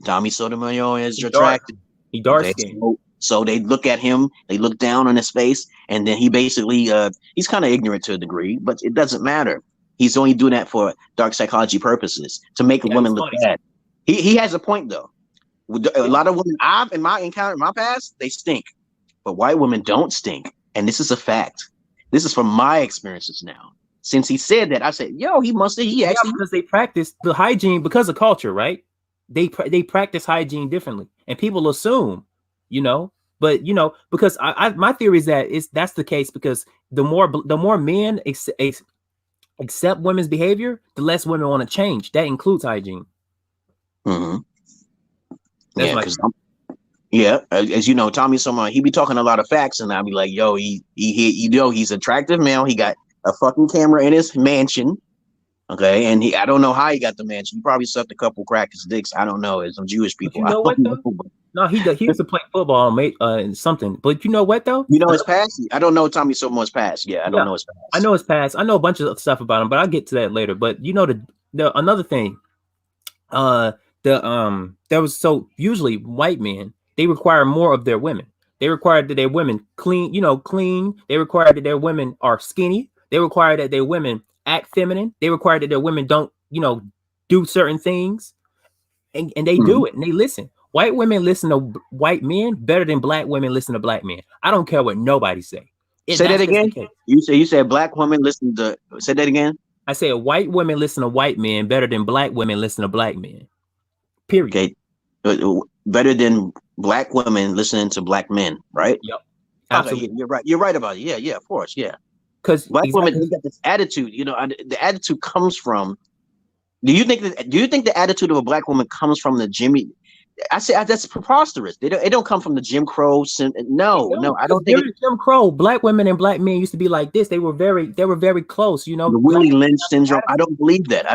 Tommy Sotomayor is attractive. He dark skinned. So they look at him, they look down on his face, and then he basically he's kind of ignorant to a degree, but it doesn't matter. He's only doing that for dark psychology purposes to make a woman look bad. He has a point though. A lot of women in my past, they stink, but white women don't stink, and this is a fact. This is from my experiences now. Since he said that, I said, "Yo, because they practice the hygiene because of culture, right? They practice hygiene differently, and people assume, but because my theory is that that's the case, because the more men accept women's behavior, the less women want to change. That includes hygiene. Mm-hmm. As you know, Tommy Sotomayor, he be talking a lot of facts, and I'll be like, "Yo, he's attractive male. He got a fucking camera in his mansion." Okay, and I don't know how he got the mansion. He probably sucked a couple crackers' dicks. I don't know. It's some Jewish people. But you know what though? No, he used to play football and something. But you know what though? His past. I don't know Tommy Sotomayor's past. Yeah, I don't know his past. I know his past. I know a bunch of stuff about him, but I'll get to that later. But the another thing, there was usually white men, they require more of their women. They require that their women clean. They require that their women are skinny. They require that their women act feminine. They require that their women don't, do certain things, and they do it and they listen. White women listen to white men better than black women listen to black men. I don't care what nobody say. Say that again. You said black women listen to. Say that again. I said white women listen to white men better than black women listen to black men. Period. Okay, better than black women listening to black men, right? Yep. Absolutely. Okay, you're right. You're right about it. Yeah, of course. Yeah. Because black women, they got this attitude. The attitude comes from. Do you think the attitude of a black woman comes from the Jimmy? I say that's preposterous. It don't come from the Jim Crow. No, I don't think Jim Crow. Black women and black men used to be like this. They were very close. The Willie Lynch syndrome. I don't believe that.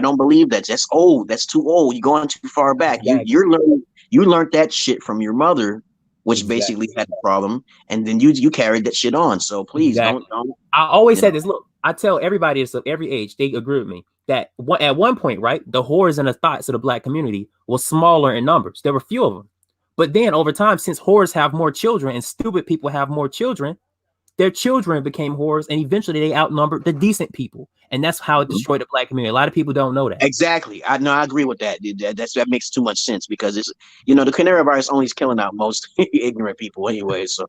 That's old. That's too old. You're going too far back. Exactly. You learned that shit from your mother, which basically had a problem, and then you carried that shit on. So please don't. I always said this. Look, I tell everybody of every age, they agree with me that at one point, right, the whores and the thoughts of the black community was smaller in numbers. There were few of them. But then over time, since whores have more children and stupid people have more children, their children became whores, and eventually they outnumbered the decent people. And that's how it destroyed the black community. A lot of people don't know that. Exactly. I agree with that. That makes too much sense because it's, the canary virus only is killing out most ignorant people anyway. So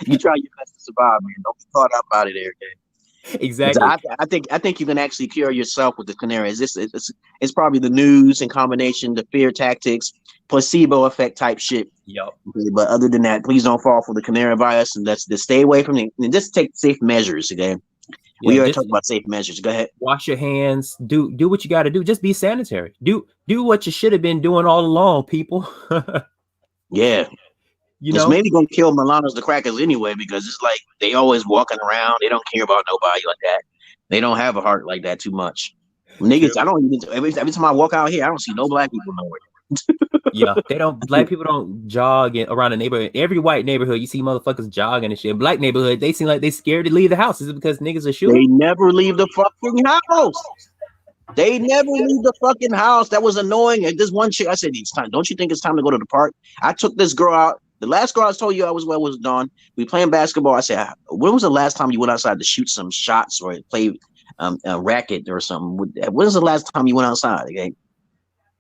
you try your best to survive, man. Don't be caught up out of there, okay? Exactly. I think you can actually cure yourself with the canary. It's probably the news in combination, the fear tactics, placebo effect type shit. Yep. Okay, but other than that, please don't fall for the canary virus, and just stay away from it. And just take safe measures, okay? We already talked about safe measures. Go ahead. Wash your hands. Do what you got to do. Just be sanitary. Do what you should have been doing all along, people. Yeah. It's maybe gonna kill Milanos the crackers anyway, because it's like they always walking around. They don't care about nobody like that. They don't have a heart like that too much. Niggas, I don't even every time I walk out here, I don't see no black people nowhere. Yeah, they don't. Black people don't jog around the neighborhood. Every white neighborhood, you see motherfuckers jogging and shit. Black neighborhood, they seem like they scared to leave the house. Is it because niggas are shooting? They never leave the fucking house. They never leave the fucking house. That was annoying. And this one chick, I said, it's time. Don't you think it's time to go to the park? I took this girl out. The last girl I told you I was Dawn. We playing basketball. I said, when was the last time you went outside to shoot some shots or play a racket or something? When was the last time you went outside? Okay.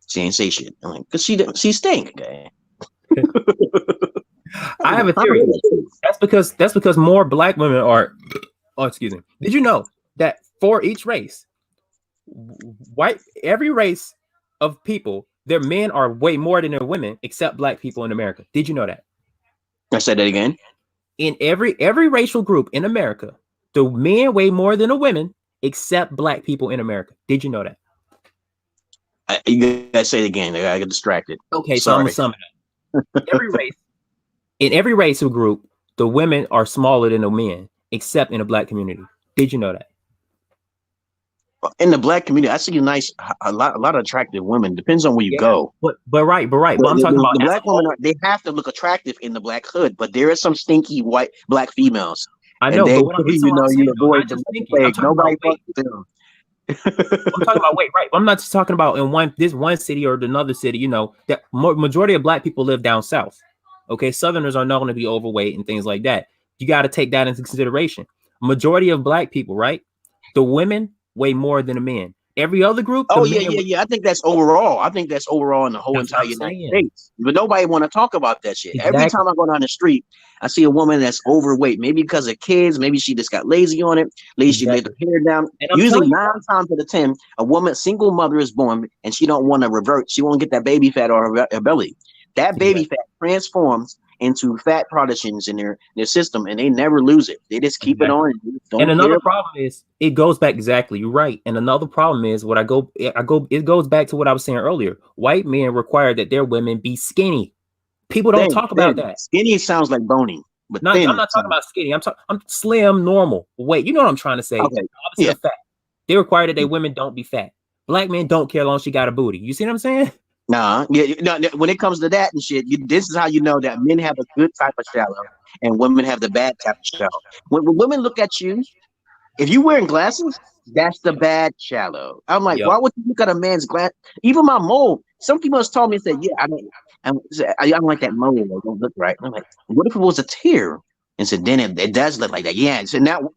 She ain't say shit. I'm like, cause she stink. Okay. I have a theory. That's because more black women are. Oh, excuse me. Did you know that for each race, every race of people, their men are way more than their women, except black people in America? Did you know that? I said that again. In every racial group in America, the men weigh more than the women, except black people in America. Did you know that? You gotta say it again. I got distracted. Okay, so I'm gonna sum it up. In every racial group, the women are smaller than the men, except in the black community. Did you know that? In the black community, I see a lot of attractive women. Depends on where you go. But I'm talking about the black women. They have to look attractive in the black hood, but there are some stinky black females. I know, but what you avoid them. Nobody fucks with them. I'm talking about weight, right? I'm not just talking about in this one city or another city. That majority of black people live down south. Okay, Southerners are not going to be overweight and things like that. You got to take that into consideration. Majority of black people, right? The women weigh more than the men. Every other group. Oh yeah. I think that's overall. In the whole entire United States. But nobody want to talk about that shit. Exactly. Every time I go down the street, I see a woman that's overweight. Maybe because of kids. Maybe she just got lazy on it. She laid her hair down. Usually 9 times out of 10, a single mother is born and she don't want to revert. She won't get that baby fat on her belly. That baby fat transforms into fat protrusions in their system, and they never lose it. They just keep it on. And another problem is it goes back exactly. You're right. And another problem is it goes back to what I was saying earlier. White men require that their women be skinny. People don't talk about that. Skinny sounds like bony, but I'm not talking about skinny. I'm slim, normal. Wait, you know what I'm trying to say? Okay. Opposite of fat. They require that their women don't be fat. Black men don't care as long as she got a booty. You see what I'm saying? Nah, when it comes to that and shit, this is how you know that men have a good type of shallow and women have the bad type of shallow. When women look at you, if you're wearing glasses, that's the bad shallow. I'm like, why would you look at a man's glass? Even my mole. Some people have told me, said, yeah, I don't like that mole. It don't look right. I'm like, what if it was a tear? And said, then it does look like that. Yeah. So now,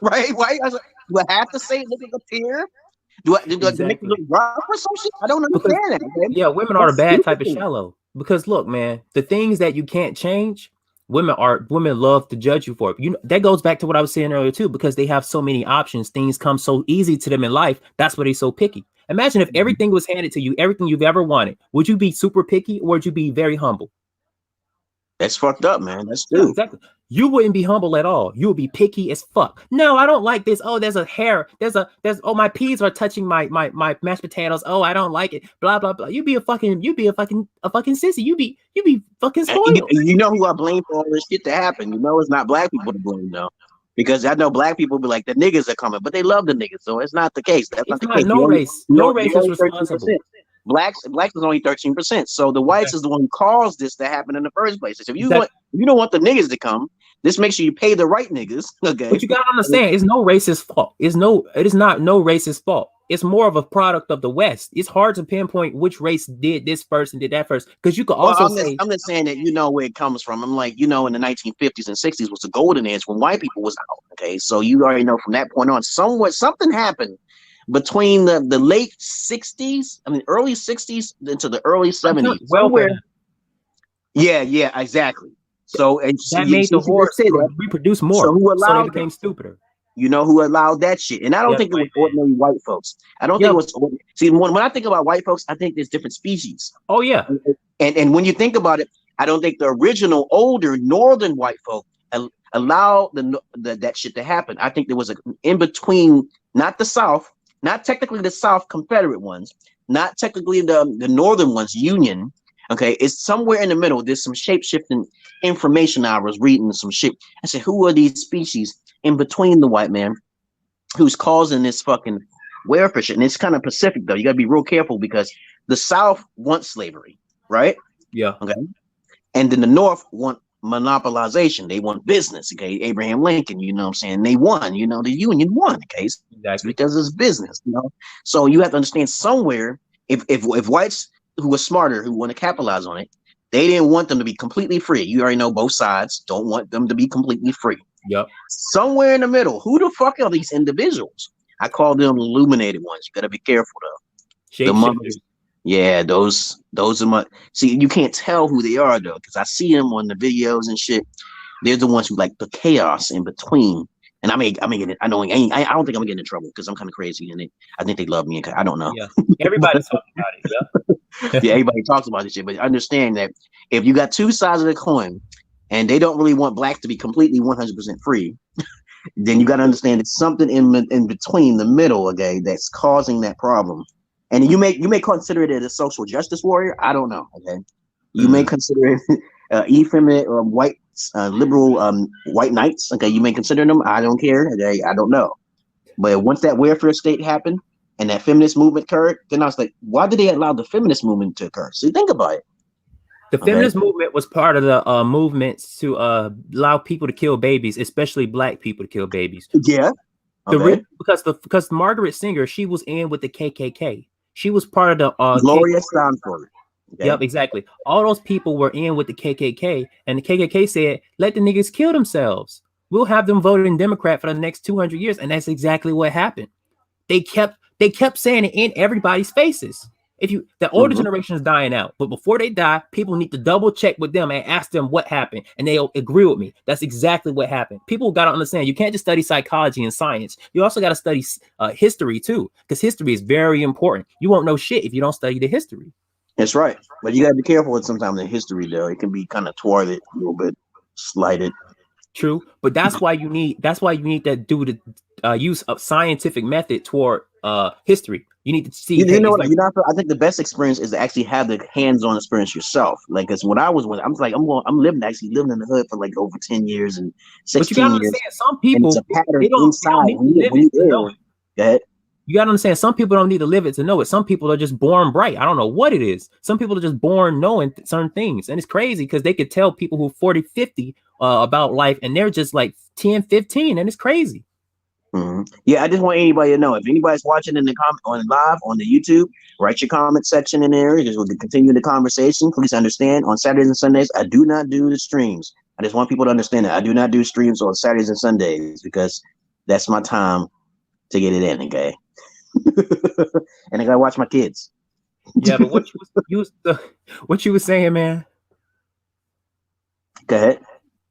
right? I was like, do I have to say it look like a tear? Do I make it look rough or some shit? I don't understand that. Man. Yeah, women are a bad type of shallow. Because look, man, the things that you can't change, women love to judge you for it. That goes back to what I was saying earlier too, because they have so many options. Things come so easy to them in life. That's why they're so picky. Imagine if everything was handed to you, everything you've ever wanted. Would you be super picky or would you be very humble? That's fucked up, man. That's true. Yeah, exactly. You wouldn't be humble at all. You would be picky as fuck. No, I don't like this. Oh, there's a hair. Oh, my peas are touching my mashed potatoes. Oh, I don't like it. Blah blah blah. You'd be a fucking sissy. You be fucking spoiled. You know who I blame for all this shit to happen? It's not black people to blame though. Because I know black people be like, the niggas are coming, but they love the niggas. So it's not the case. That's not the case. No race is responsible. Blacks is only 13%. So the whites is the one who caused this to happen in the first place. So if you don't want the niggas to come, this makes sure you pay the right niggas. Okay. But you gotta understand, it's no racist fault. It is not no racist fault. it's more of a product of the West. It's hard to pinpoint which race did this first and did that first, because you could also I'm just saying that you know where it comes from. I'm like, you know, in the 1950s and 60s was the golden age when white people was out. Okay, so you already know from that point on, something happened between the late 60s, I mean early 60s into the early 70s. Somewhere. Yeah, exactly. So and that made the horse reproduce more, so who allowed so they became stupider. You know who allowed that shit? And I don't think it was ordinary white folks. I don't think it was. See, when I think about white folks, I think there's different species. Oh yeah. And when you think about it, I don't think the original older northern white folk allowed that shit to happen. I think there was an in between, not the South, not technically the South Confederate ones, not technically the northern ones, Union. Okay, it's somewhere in the middle. There's some shape-shifting information. I was reading some shit. I said, who are these species in between the white man who's causing this fucking welfare shit? And it's kind of Pacific, though. You got to be real careful because the South wants slavery, right? Yeah. Okay. And then the North want monopolization. They want business. Okay. Abraham Lincoln, you know what I'm saying? They won, you know, the Union won. Okay. Exactly. Because it's business, you know. So you have to understand somewhere if whites who were smarter, who want to capitalize on it, they didn't want them to be completely free. You already know both sides don't want them to be completely free. Yep. Somewhere in the middle, who the fuck are these individuals? I call them illuminated ones. You gotta be careful though. The mothers, yeah, those are my. See, you can't tell who they are though, because I see them on the videos and shit. They're the ones who like the chaos in between. And I may get it. I don't think I'm gonna get in trouble because I'm kind of crazy and I think they love me. I don't know. Yeah, everybody's talking about it. Yeah. Yeah, everybody talks about this shit, but understand that if you got two sides of the coin and they don't really want black to be completely 100% free, then you got to understand it's something in between the middle, okay, that's causing that problem. And you may consider it as a social justice warrior. I don't know. Okay, you may consider it effeminate or white liberal white knights. Okay, you may consider them. I don't care. Okay, I don't know. But once that welfare state happened and that feminist movement occurred, then I was like, why did they allow the feminist movement to occur? So think about it. The feminist movement was part of the movements to allow people to kill babies, especially black people to kill babies. Yeah. Because Margaret Sanger, she was in with the KKK. She was part of the Gloria Steinfeld. Okay. Yep, exactly. All those people were in with the KKK, and the KKK said, "Let the niggas kill themselves. We'll have them voting Democrat for the next 200 years," and that's exactly what happened. They kept saying it in everybody's faces. The older generation is dying out, but before they die, people need to double check with them and ask them what happened, and they'll agree with me. That's exactly what happened. People got to understand you can't just study psychology and science. You also got to study history too, because history is very important. You won't know shit if you don't study the history. That's right, but you got to be careful with sometimes the history though. It can be kind of thwarted, a little bit slighted. True, but that's why you need to do the use of scientific method toward history. You need to see. You know what? I think the best experience is to actually have the hands-on experience yourself. Like, because when I was I'm living in the hood for like over 10 years and 16 but you gotta years. Understand, some people it's a pattern inside. You gotta understand, some people don't need to live it to know it. Some people are just born bright. I don't know what it is. Some people are just born knowing certain things, and it's crazy because they could tell people who 40, 50 about life, and they're just like 10, 15, and it's crazy. Yeah, I just want anybody to know, if anybody's watching in the comment live on the YouTube, write your comment section in there. Just we'll continue the conversation. Please understand, on Saturdays and Sundays, I do not do the streams. I just want people to understand that I do not do streams on Saturdays and Sundays because that's my time to get it in, okay? And I gotta watch my kids. Yeah, but what you was saying, man? Go ahead.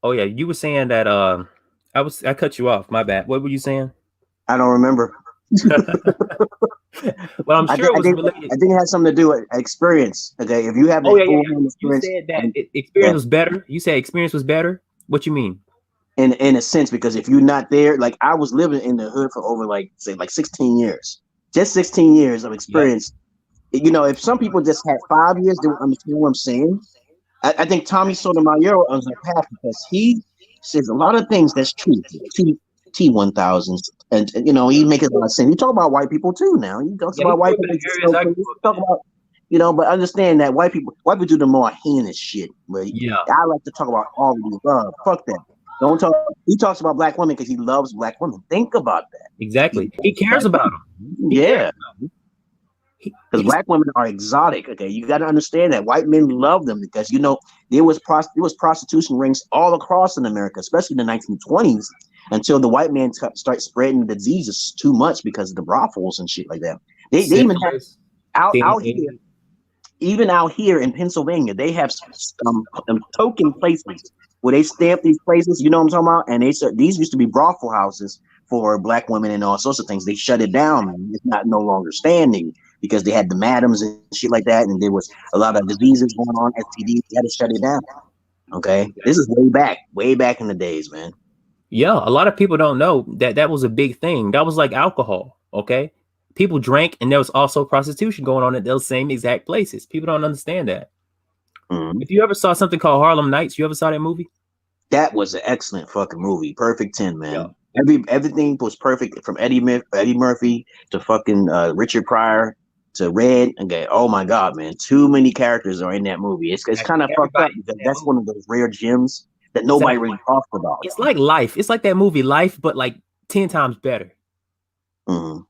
Oh yeah, you were saying that I cut you off. My bad. What were you saying? I don't remember. Well, I'm sure it was related. I think it had something to do with experience. Okay, if you have experience, you said that experience was better. You said experience was better. What you mean? In a sense, because if you're not there, like I was living in the hood for over like 16 years, just 16 years of experience. Yeah. You know, if some people just had 5 years, they would understand what I'm saying. I think Tommy Sotomayor was a path because he says a lot of things that's true. T1000s, and you know, he make it a lot of sense. You talk about white people too now. You talk about white people. Talk about, you know, but understand that white people do the more heinous shit. But yeah, I like to talk about all of the above. Fuck that. Don't talk. He talks about black women because he loves black women. Think about that. Exactly. He cares about them. Yeah. Because black women are exotic. Okay, you got to understand that white men love them because there was prostitution rings all across in America, especially in the 1920s, until the white man start spreading the diseases too much because of the brothels and shit like that. They even have out here, even out here in Pennsylvania, they have token places where they stamp these places. You know what I'm talking about? And these used to be brothel houses for black women and all sorts of things. They shut it down. It's not no longer standing because they had the madams and shit like that, and there was a lot of diseases going on, STDs. They had to shut it down. Okay, this is way back in the days, man. Yeah, a lot of people don't know that was a big thing. That was like alcohol. Okay, people drank, and there was also prostitution going on at those same exact places. People don't understand that. Mm-hmm. If you ever saw something called Harlem Nights, you ever saw that movie? That was an excellent fucking movie. Perfect 10, man. Yeah. Everything was perfect, from Eddie Murphy to fucking Richard Pryor to Red. Okay, oh my god, man, too many characters are in that movie. It's kind of fucked up because that's one of those rare gems that nobody really talks about. It's like Life. It's like that movie Life, but like 10 times better. Mm-hmm.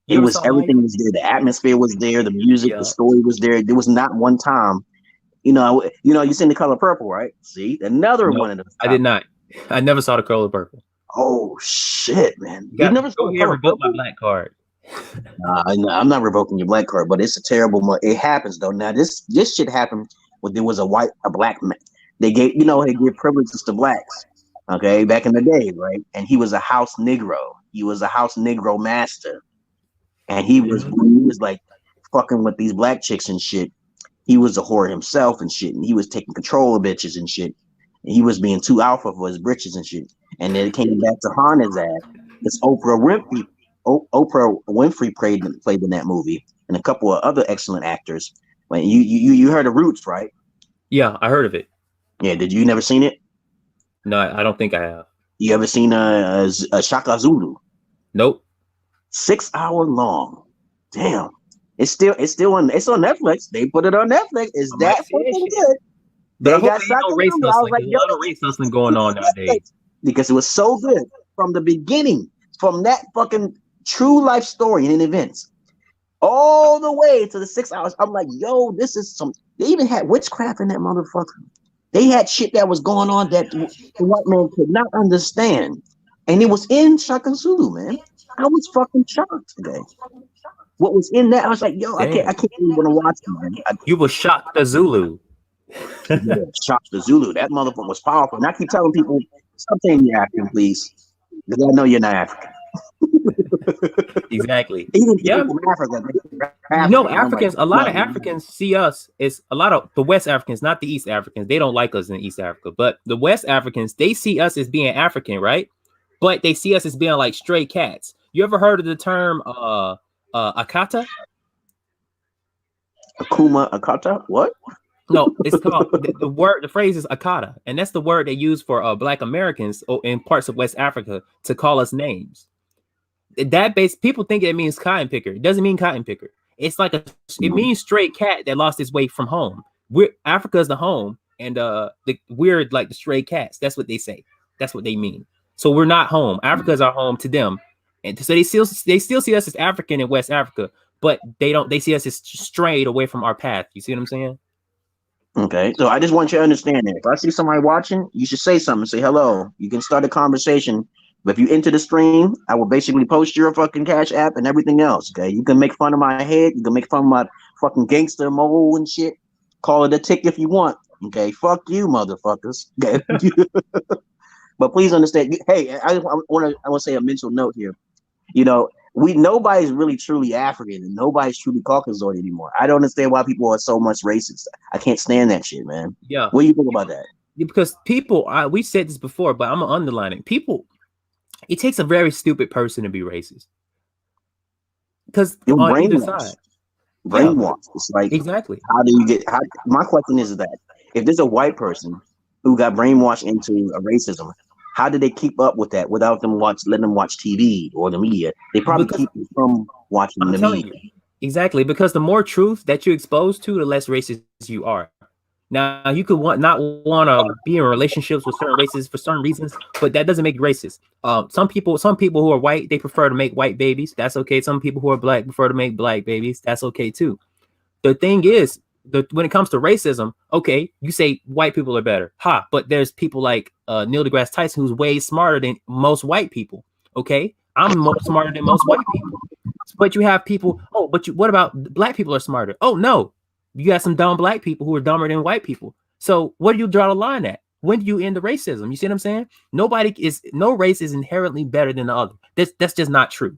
It was everything was there. The atmosphere was there. The music, the story was there. There was not one time. You seen The Color Purple, right? See, another one of them. I did not. I never saw The Color Purple. Oh shit, man! You never saw The Color Purple? My black card. I'm not revoking your black card, but it's a terrible. It happens though. Now this shit happened when there was a black man. They gave privileges to blacks. Okay, back in the day, right? And he was a house Negro. He was a house Negro master, and he was like fucking with these black chicks and shit. He was a whore himself and shit, and he was taking control of bitches and shit. And he was being too alpha for his britches and shit. And then it came back to haunt his ass. It's Oprah Winfrey played in that movie, and a couple of other excellent actors. Like you heard of Roots, right? Yeah, I heard of it. Yeah, did you never seen it? No, I don't think I have. You ever seen a Shaka Zulu? Nope. 6 hour long. Damn. It's on Netflix. They put it on Netflix. Is that fucking good? They got race hustling. There's a lot of race hustling going on nowadays. Because it was so good from the beginning, from that fucking true life story and events, all the way to the 6 hours. I'm like, yo, this is some. They even had witchcraft in that motherfucker. They had shit that was going on that the white man could not understand, and it was in Shaka Zulu, man. I was fucking shocked today. What was in that? I was like, yo, damn. I can't even want to watch it, man. You were shocked the Zulu. Yeah, shocked the Zulu. That motherfucker was powerful. And I keep telling people, stop saying you're African, please. Because I know you're not African. Exactly. Even people from Africa. Africans, a lot of Africans see us as a lot of the West Africans, not the East Africans. They don't like us in East Africa. But the West Africans, they see us as being African, right? But they see us as being like stray cats. You ever heard of the term Akata? Akata? What? No, it's called the phrase is Akata, and that's the word they use for Black Americans in parts of West Africa to call us names. People think it means cotton picker. It doesn't mean cotton picker. It's like it means stray cat that lost its way from home. Africa's the home, and we're like the stray cats. That's what they say. That's what they mean. So we're not home. Africa's our home to them, and so they still see us as African in West Africa, but they see us as strayed away from our path. You see what I'm saying? Okay, so I just want you to understand that if I see somebody watching, you should say something. Say hello. You can start a conversation. But if you enter the stream, I will basically post your fucking Cash App and everything else. Okay, you can make fun of my head. You can make fun of my fucking gangster mole and shit. Call it a tick if you want. Okay, fuck you, motherfuckers. Okay. But please understand. Hey, I want to say a mental note here. You know, nobody's really truly African and nobody's truly Caucasoid anymore. I don't understand why people are so much racist. I can't stand that shit, man. Yeah. What do you think about that? Because people, we said this before, but I'm underlining people. It takes a very stupid person to be racist. Because on either side, brainwashed. Yeah. It's like exactly. How do you get? My question is that if there's a white person who got brainwashed into a racism, how did they keep up with that without them letting them watch TV or the media? They probably keep them from watching the media. Exactly, because the more truth that you expose to, the less racist you are. Now you could not want to be in relationships with certain races for certain reasons, but that doesn't make you racist. Some people who are white, they prefer to make white babies. That's okay. Some people who are black prefer to make black babies. That's okay too. The thing is, when it comes to racism, okay, you say white people are better, but there's people like Neil deGrasse Tyson who's way smarter than most white people. Okay, I'm smarter than most white people, but you have people. Oh, but what about black people are smarter? Oh no, you got some dumb black people who are dumber than white people. So where do you draw the line at? When do you end the racism? You see what I'm saying? No race is inherently better than the other. That's just not true.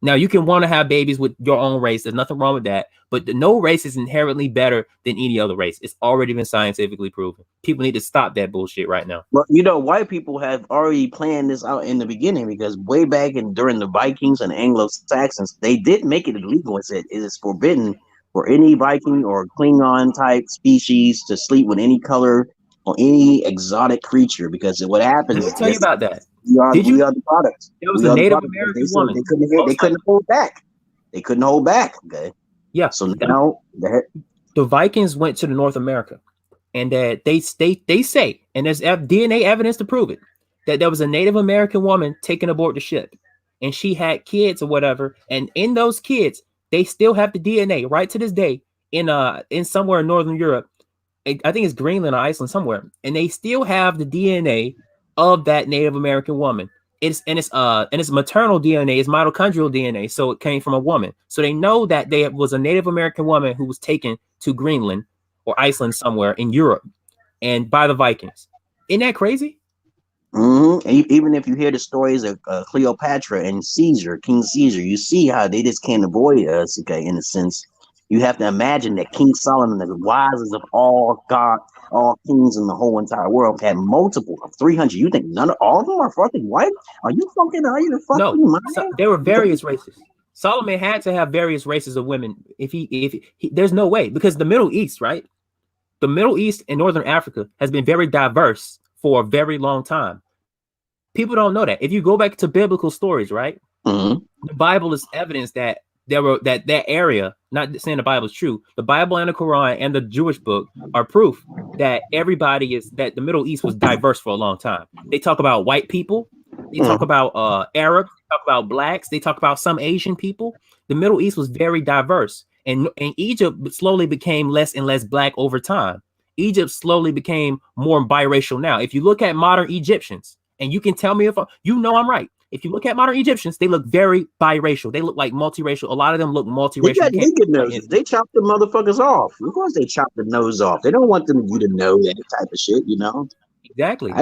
Now, you can want to have babies with your own race. There's nothing wrong with that. But no race is inherently better than any other race. It's already been scientifically proven. People need to stop that bullshit right now. Well, white people have already planned this out in the beginning, because way back during the Vikings and Anglo-Saxons, they did make it illegal. It said it is forbidden for any Viking or Klingon type species to sleep with any color or any exotic creature, because what happens Let me tell you about that. We are the product. There was a Native American woman. They couldn't hold back. They couldn't hold back. Okay. Yeah. So now the Vikings went to the North America, and they say, and there's DNA evidence to prove it, that there was a Native American woman taken aboard the ship, and she had kids or whatever, and in those kids, they still have the DNA right to this day in somewhere in Northern Europe. I think it's Greenland or Iceland somewhere, and they still have the DNA of that Native American woman. It's maternal DNA, it's mitochondrial DNA, so it came from a woman. So they know that there was a Native American woman who was taken to Greenland or Iceland somewhere in Europe, and by the Vikings. Isn't that crazy? Mm-hmm. Even if you hear the stories of Cleopatra and King Caesar, you see how they just can't avoid us. Okay, in a sense, you have to imagine that King Solomon, the wisest of all kings in the whole entire world, had multiple of 300. You think all of them are fucking white? Are you fucking No, there were various races. Solomon had to have various races of women. If he there's no way, because the Middle East, right? The Middle East and Northern Africa has been very diverse for a very long time. People don't know that. If you go back to biblical stories, right? Mm-hmm. The Bible is evidence that that area, not saying the Bible is true, the Bible and the Quran and the Jewish book are proof that that the Middle East was diverse for a long time. They talk about white people, they talk about Arabs, they talk about blacks, they talk about some Asian people. The Middle East was very diverse, and Egypt slowly became less and less black over time. Egypt slowly became more biracial now. If you look at modern Egyptians, and you can tell me if I'm right. If you look at modern Egyptians, they look very biracial. They look like multiracial. A lot of them look multiracial. They got naked noses. They chop the motherfuckers off. Of course, they chop the nose off. They don't want you to know that type of shit. Exactly.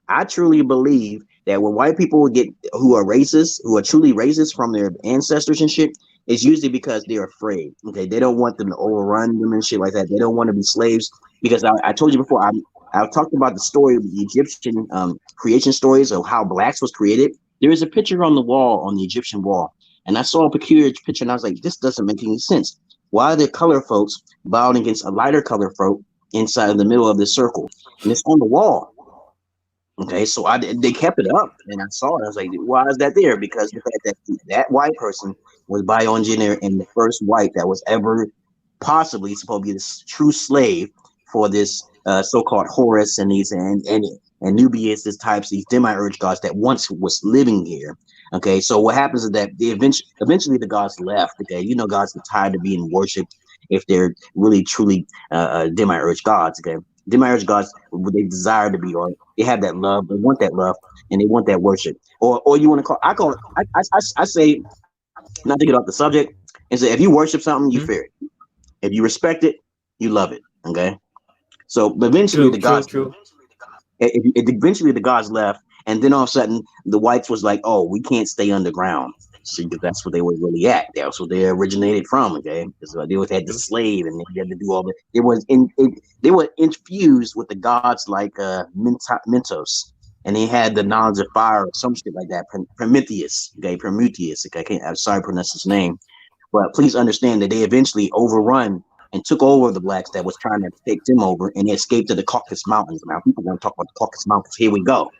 I truly believe that when white people who are racist, who are truly racist from their ancestors and shit, it's usually because they're afraid. Okay, they don't want them to overrun them and shit like that. They don't want to be slaves, because I told you before. I've talked about the story of the Egyptian creation stories of how blacks was created. There is a picture on the wall, on the Egyptian wall, and I saw a peculiar picture, and I was like, this doesn't make any sense. Why are there color folks bowing against a lighter color folk inside of the middle of this circle? And it's on the wall. Okay, so they kept it up, and I saw it. I was like, why is that there? Because the fact that white person was bioengineered, and the first white that was ever possibly supposed to be this true slave for this so-called Horus and these and Nubius, these demiurge gods that once was living here. Okay, so what happens is that eventually the gods left. Okay, gods are tired of being worshipped if they're really truly demiurge gods. Okay, demiurge gods, they desire to be, or they have that love, they want that love, and they want that worship, or you want to I say, not to get off the subject, is that if you worship something, you fear it. If you respect it, you love it. Okay. So eventually eventually the gods left, and then all of a sudden the whites was like, oh, we can't stay underground. See, because that's what they were really at. That's what they originated from. Okay, because they had to slave, and they had to do all that. They were infused with the gods like Mentos, and they had the knowledge of fire or some shit like that. Prometheus. Okay, Prometheus. Okay, I'm sorry to pronounce his name, but please understand that they eventually overrun and took over the blacks that was trying to take them over, and they escaped to the Caucasus Mountains. Now, people want to talk about the Caucasus Mountains. Here we go,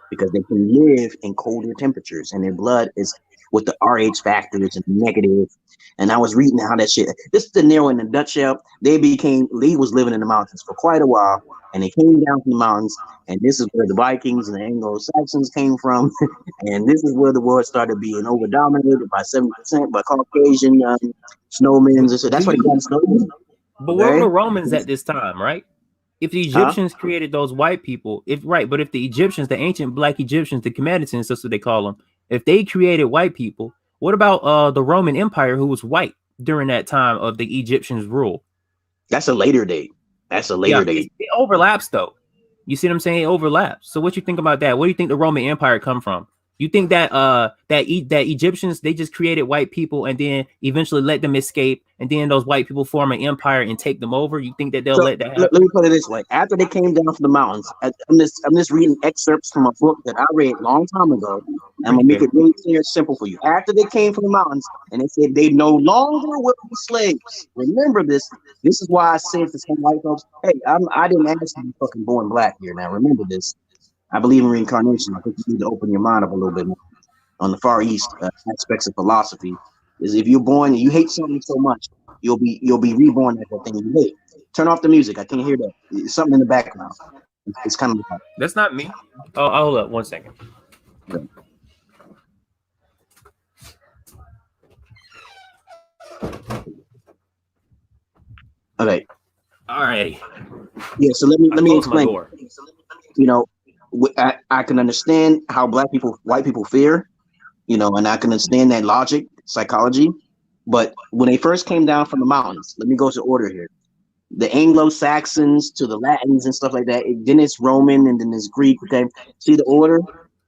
because they can live in colder temperatures, and their blood is with the RH factors and negative. And I was reading how that shit. This is the Nero in a nutshell. Lee was living in the mountains for quite a while, and they came down from the mountains, and this is where the Vikings and the Anglo-Saxons came from, and this is where the world started being over-dominated by 70% by Caucasian snowmen. And so that's why they call them snowmen. But where were the Romans at this time, right? If the Egyptians created those white people, but if the Egyptians, the ancient black Egyptians, the Commanditans, that's what they call them, if they created white people, what about the Roman Empire, who was white during that time of the Egyptians' rule? That's a later date. Date. It overlaps, though. You see what I'm saying? It overlaps. So what you think about that? Where do you think the Roman Empire come from? You think that that Egyptians, they just created white people and then eventually let them escape, and then those white people form an empire and take them over? You think that they'll let that happen? Let me put it this way: after they came down from the mountains, I'm just reading excerpts from a book that I read a long time ago. I'm gonna make it really clear and simple for you. After they came from the mountains, and they said they no longer will be slaves. Remember this. This is why I said to some white folks, "Hey, I didn't ask to be fucking born black here." Now remember this. I believe in reincarnation. I think you need to open your mind up a little bit more on the Far East aspects of philosophy. Is if you're born and you hate something so much, you'll be reborn as that thing you hate. Turn off the music. I can't hear that. It's something in the background. It's kind of. That's not me. Oh, hold up 1 second. Okay. All right. Yeah. So let me explain. You know, I can understand how white people fear, you know, and I can understand that logic, psychology. But when they first came down from the mountains, let me go to order here. The Anglo-Saxons to the Latins and stuff like that. Then it's Roman and then it's Greek. Okay, see the order?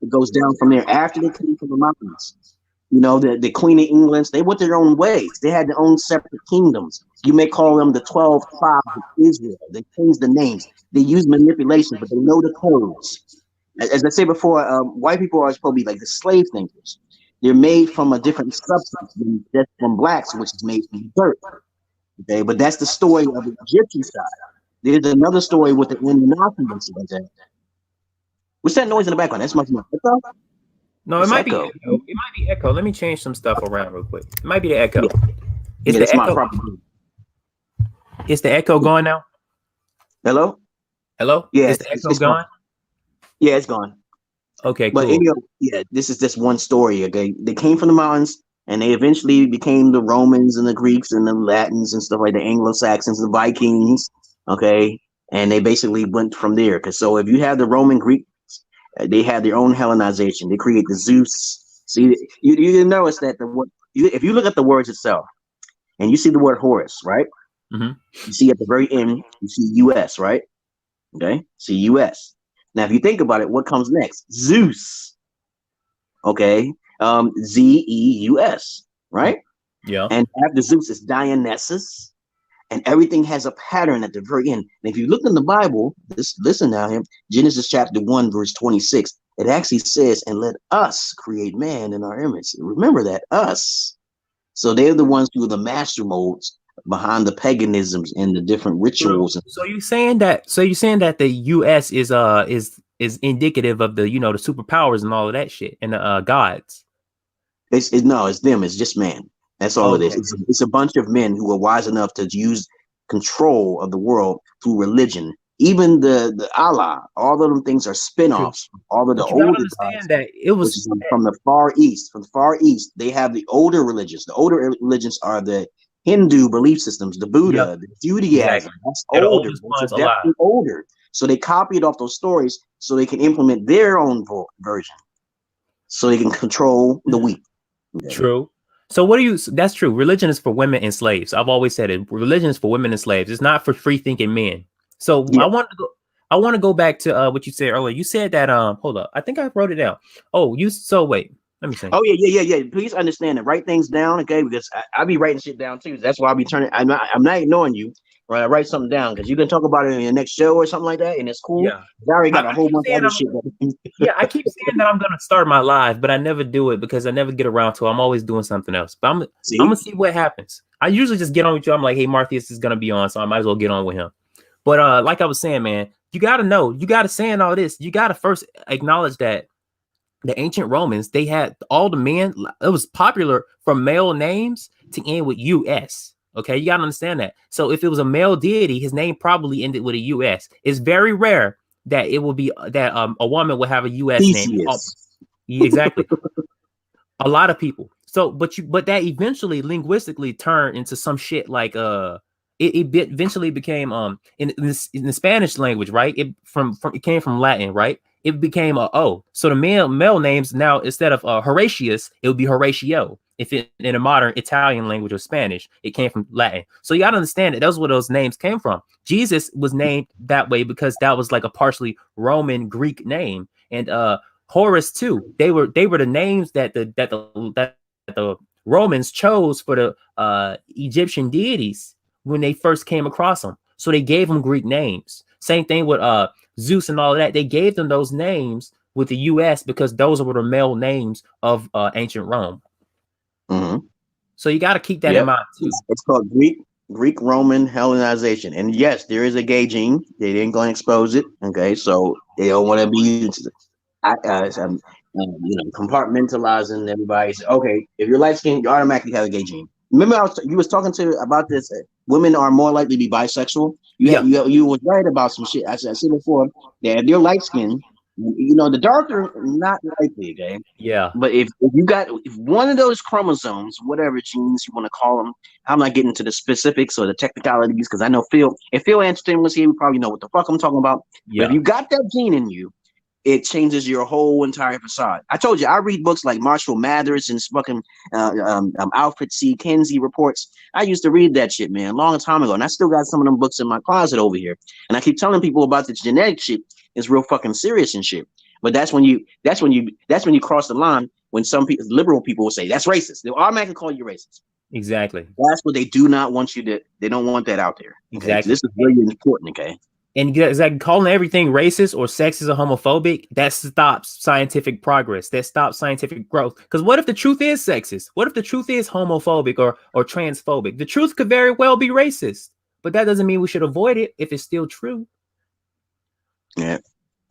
It goes down from there. After they came from the mountains, you know, the Queen of England, they went their own ways. They had their own separate kingdoms. You may call them the 12 tribes of Israel. They changed the names. They use manipulation, but they know the codes. As I said before, white people are supposed to be like the slave thinkers. They're made from a different substance than just from blacks, which is made from dirt. Okay, but that's the story of the Egyptian side. There's another story with the Anunnaki and stuff like that. What's that noise in the background? That's my echo? No, it might be echo. It might be echo. Let me change some stuff around real quick. It might be the echo. Is the echo? Is the echo gone now? Hello? Yeah, is the echo gone? Yeah, it's gone. Okay, but cool. Anyway, yeah, this is just one story. Okay, they came from the mountains, and they eventually became the Romans and the Greeks and the Latins and stuff like the Anglo-Saxons, the Vikings. Okay, and they basically went from there. Because so if you have the Roman Greeks, they had their own Hellenization. They create the Zeus. See, you notice that if you look at the words itself, and you see the word Horus, right? Mm-hmm. You see at the very end, you see US, right? Okay, see US. Now, if you think about it, what comes next? Zeus. Okay, Zeus, right? Yeah. And after Zeus is Dionysus, and everything has a pattern at the very end. And if you look in the Bible, listen now, here, Genesis chapter 1, verse 26, it actually says, "And let us create man in our image." Remember that, us. So they're the ones who are the master modes behind the paganisms and the different rituals. So you're saying that the US is indicative of the, you know, the superpowers and all of that shit and the gods. It's them. It's just man. That's all it is. It's a bunch of men who are wise enough to use control of the world through religion. Even the Allah, all of them things are spin-offs. All of the older gods, that it was from the Far East. From the Far East, they have the older religions. The older religions are the Hindu belief systems, the Buddha, the Judaism. Exactly. That's older. That's definitely older. So they copied off those stories so they can implement their own version. So they can control the weak. True. So what do you? That's true. Religion is for women and slaves. I've always said it. Religion is for women and slaves. It's not for free thinking men. So I want to go back to what you said earlier. You said that hold up. I think I wrote it down. Wait. Let me see. Oh yeah. Please understand and write things down, okay? Because I be writing shit down too. That's why I'll be turning. I'm not ignoring you. Right, I write something down because you can talk about it in your next show or something like that, and it's cool. Yeah, I already got a whole bunch of other shit. Yeah, I keep saying that I'm gonna start my live, but I never do it because I never get around to it. I'm always doing something else. But I'm gonna see what happens. I usually just get on with you. I'm like, hey, Martheus is gonna be on, so I might as well get on with him. But like I was saying, man, you gotta know, you gotta saying all this, you gotta first acknowledge that the ancient Romans, they had all the men. It was popular for male names to end with US. Okay, you gotta understand that. So if it was a male deity, his name probably ended with a US. It's very rare that it will be that a woman will have a US name. Oh, exactly. A lot of people. So, but that eventually linguistically turned into some shit like it eventually became in the Spanish language, right? It came from Latin, right? It became a O. So the male names now, instead of Horatius, it would be Horatio. If it in a modern Italian language or Spanish, it came from Latin. So you gotta understand that that's where those names came from. Jesus was named that way because that was like a partially Roman Greek name, and Horus too. They were the names that the Romans chose for the Egyptian deities when they first came across them. So they gave them Greek names. Same thing with Zeus and all of that. They gave them those names with the US because those were the male names of ancient Rome. Mm-hmm. So you got to keep that in mind too. It's called Greek Roman Hellenization. And yes, there is a gay gene. They didn't going to expose it. Okay, so they don't want to be compartmentalizing everybody. So, okay, if you're light skinned, you automatically have a gay gene. Remember, you was talking to about this. Women are more likely to be bisexual. You was right about some shit. I said before that if you're light skinned, the darker, not likely. Okay. Yeah. But if one of those chromosomes, whatever genes you want to call them, I'm not getting into the specifics or the technicalities because I know if Phil Anderson was here, we probably know what the fuck I'm talking about. Yeah. But if you got that gene in you, it changes your whole entire facade. I told you, I read books like Marshall Mathers and fucking Alfred C. Kinsey reports. I used to read that shit, man, a long time ago. And I still got some of them books in my closet over here. And I keep telling people about this genetic shit. It's real fucking serious and shit. But that's when you cross the line when some people, liberal people will say, that's racist. They'll automatically call you racist. Exactly. That's what they do not want you to, they don't want that out there. Okay? Exactly. This is really important, okay? And exactly, calling everything racist or sexist or homophobic, that stops scientific progress. That stops scientific growth. Because what if the truth is sexist? What if the truth is homophobic or transphobic? The truth could very well be racist, but that doesn't mean we should avoid it if it's still true. Yeah,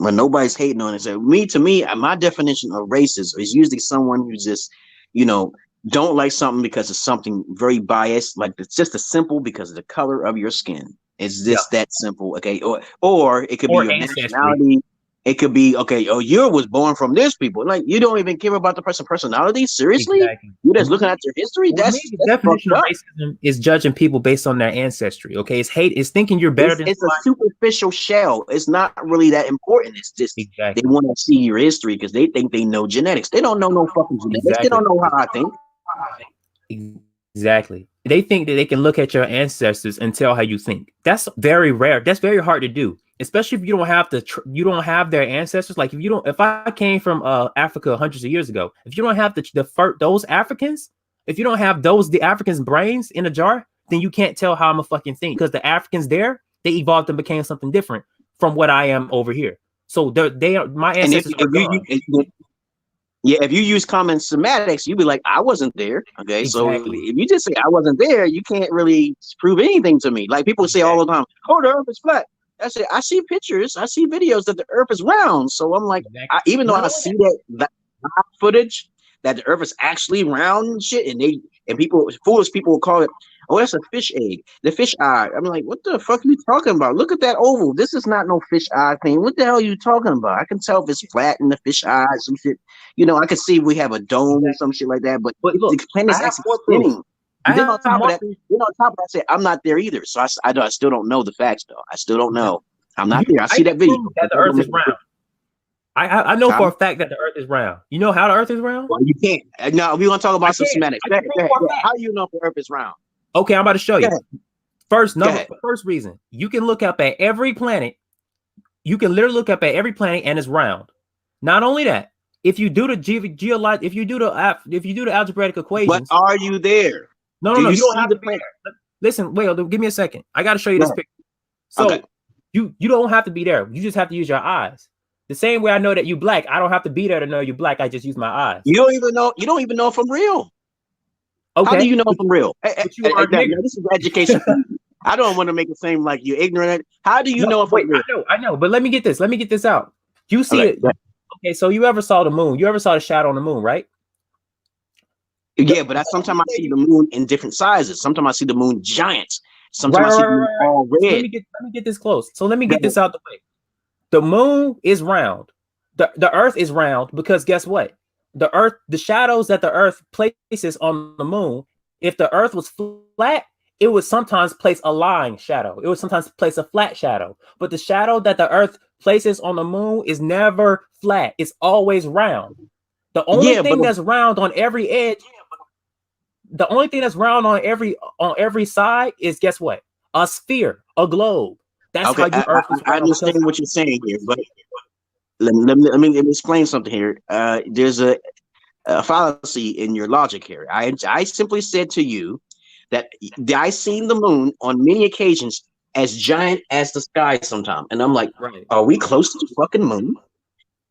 but nobody's hating on it. So to me, my definition of racist is usually someone who just, don't like something because of something very biased. Like it's just a simple because of the color of your skin. It's just that simple, okay? Or it could be your nationality. It could be, okay, you was born from this people. Like, you don't even care about the person's personality? Seriously? Exactly. You're just looking at their history? That's the definition of racism is judging people based on their ancestry, okay? It's hate. It's thinking you're better than it's a superficial shell. It's not really that important. It's just they want to see your history because they think they know genetics. They don't know no fucking genetics. They don't know how I think. Exactly. They think that they can look at your ancestors and tell how you think. That's very rare. That's very hard to do, especially if you don't have their ancestors. Like if I came from Africa hundreds of years ago, if you don't have those Africans, if you don't have the Africans' brains in a jar, then you can't tell how I'm a fucking think because the Africans there, they evolved and became something different from what I am over here. So they are my ancestors. If you use common semantics, you'd be like, I wasn't there. Okay. Exactly. So if you just say I wasn't there, you can't really prove anything to me. Like people say all the time, the earth is flat. I say, I see pictures, I see videos that the earth is round. So I'm like, even though I see that footage that the earth is actually round and shit, and foolish people will call it, oh, that's a fish egg, the fish eye. I'm like, what the fuck are you talking about? Look at that oval. This is not no fish eye thing. What the hell are you talking about? I can tell if it's flat in the fish eye, some shit. I can see we have a dome or some shit like that. But look, the planet's actually spinning. And then on top of that, I said, I'm not there either. So I still don't know the facts, though. I still don't know. I'm not there. I see that video. That the earth is round. I know for a fact that the earth is round. You know how the earth is round? Well, you can't. No, we want to talk about some semantics. How do you know if the earth is round? Okay, I'm about to show you. First reason, you can look up at every planet. You can literally look up at every planet and it's round. Not only that, if you do the if you do the algebraic equations, but are you there? No, you don't have to be there. Listen, wait, give me a second. I got to show you this picture. So you don't have to be there. You just have to use your eyes. The same way I know that you black, I don't have to be there to know you black. I just use my eyes. You don't even know if I'm real. Okay. How do you know if I'm real? This is education. I don't want to make it seem like you're ignorant. How do you know if I'm real? I know. But let me get this out. You see it. Okay, so you ever saw the moon? You ever saw the shadow on the moon, right? Yeah, but sometimes I see the moon in different sizes. Sometimes I see the moon giant. Sometimes I see the moon all So red. let me get this close. So let me get this out the way. The moon is round. The earth is round because guess what? The shadows that the earth places on the moon, if the earth was flat, it would sometimes place a lying shadow. It would sometimes place a flat shadow. But the shadow that the earth places on the moon is never flat. It's always round. The only thing that's round on every edge, the only thing that's round on every side is, guess what? A sphere, a globe. That's okay, how you earth is round. I understand what you're saying here, but let me explain something here. There's a fallacy in your logic here. I simply said to you that I seen the moon on many occasions as giant as the sky sometimes, and I'm like, are we close to the fucking moon?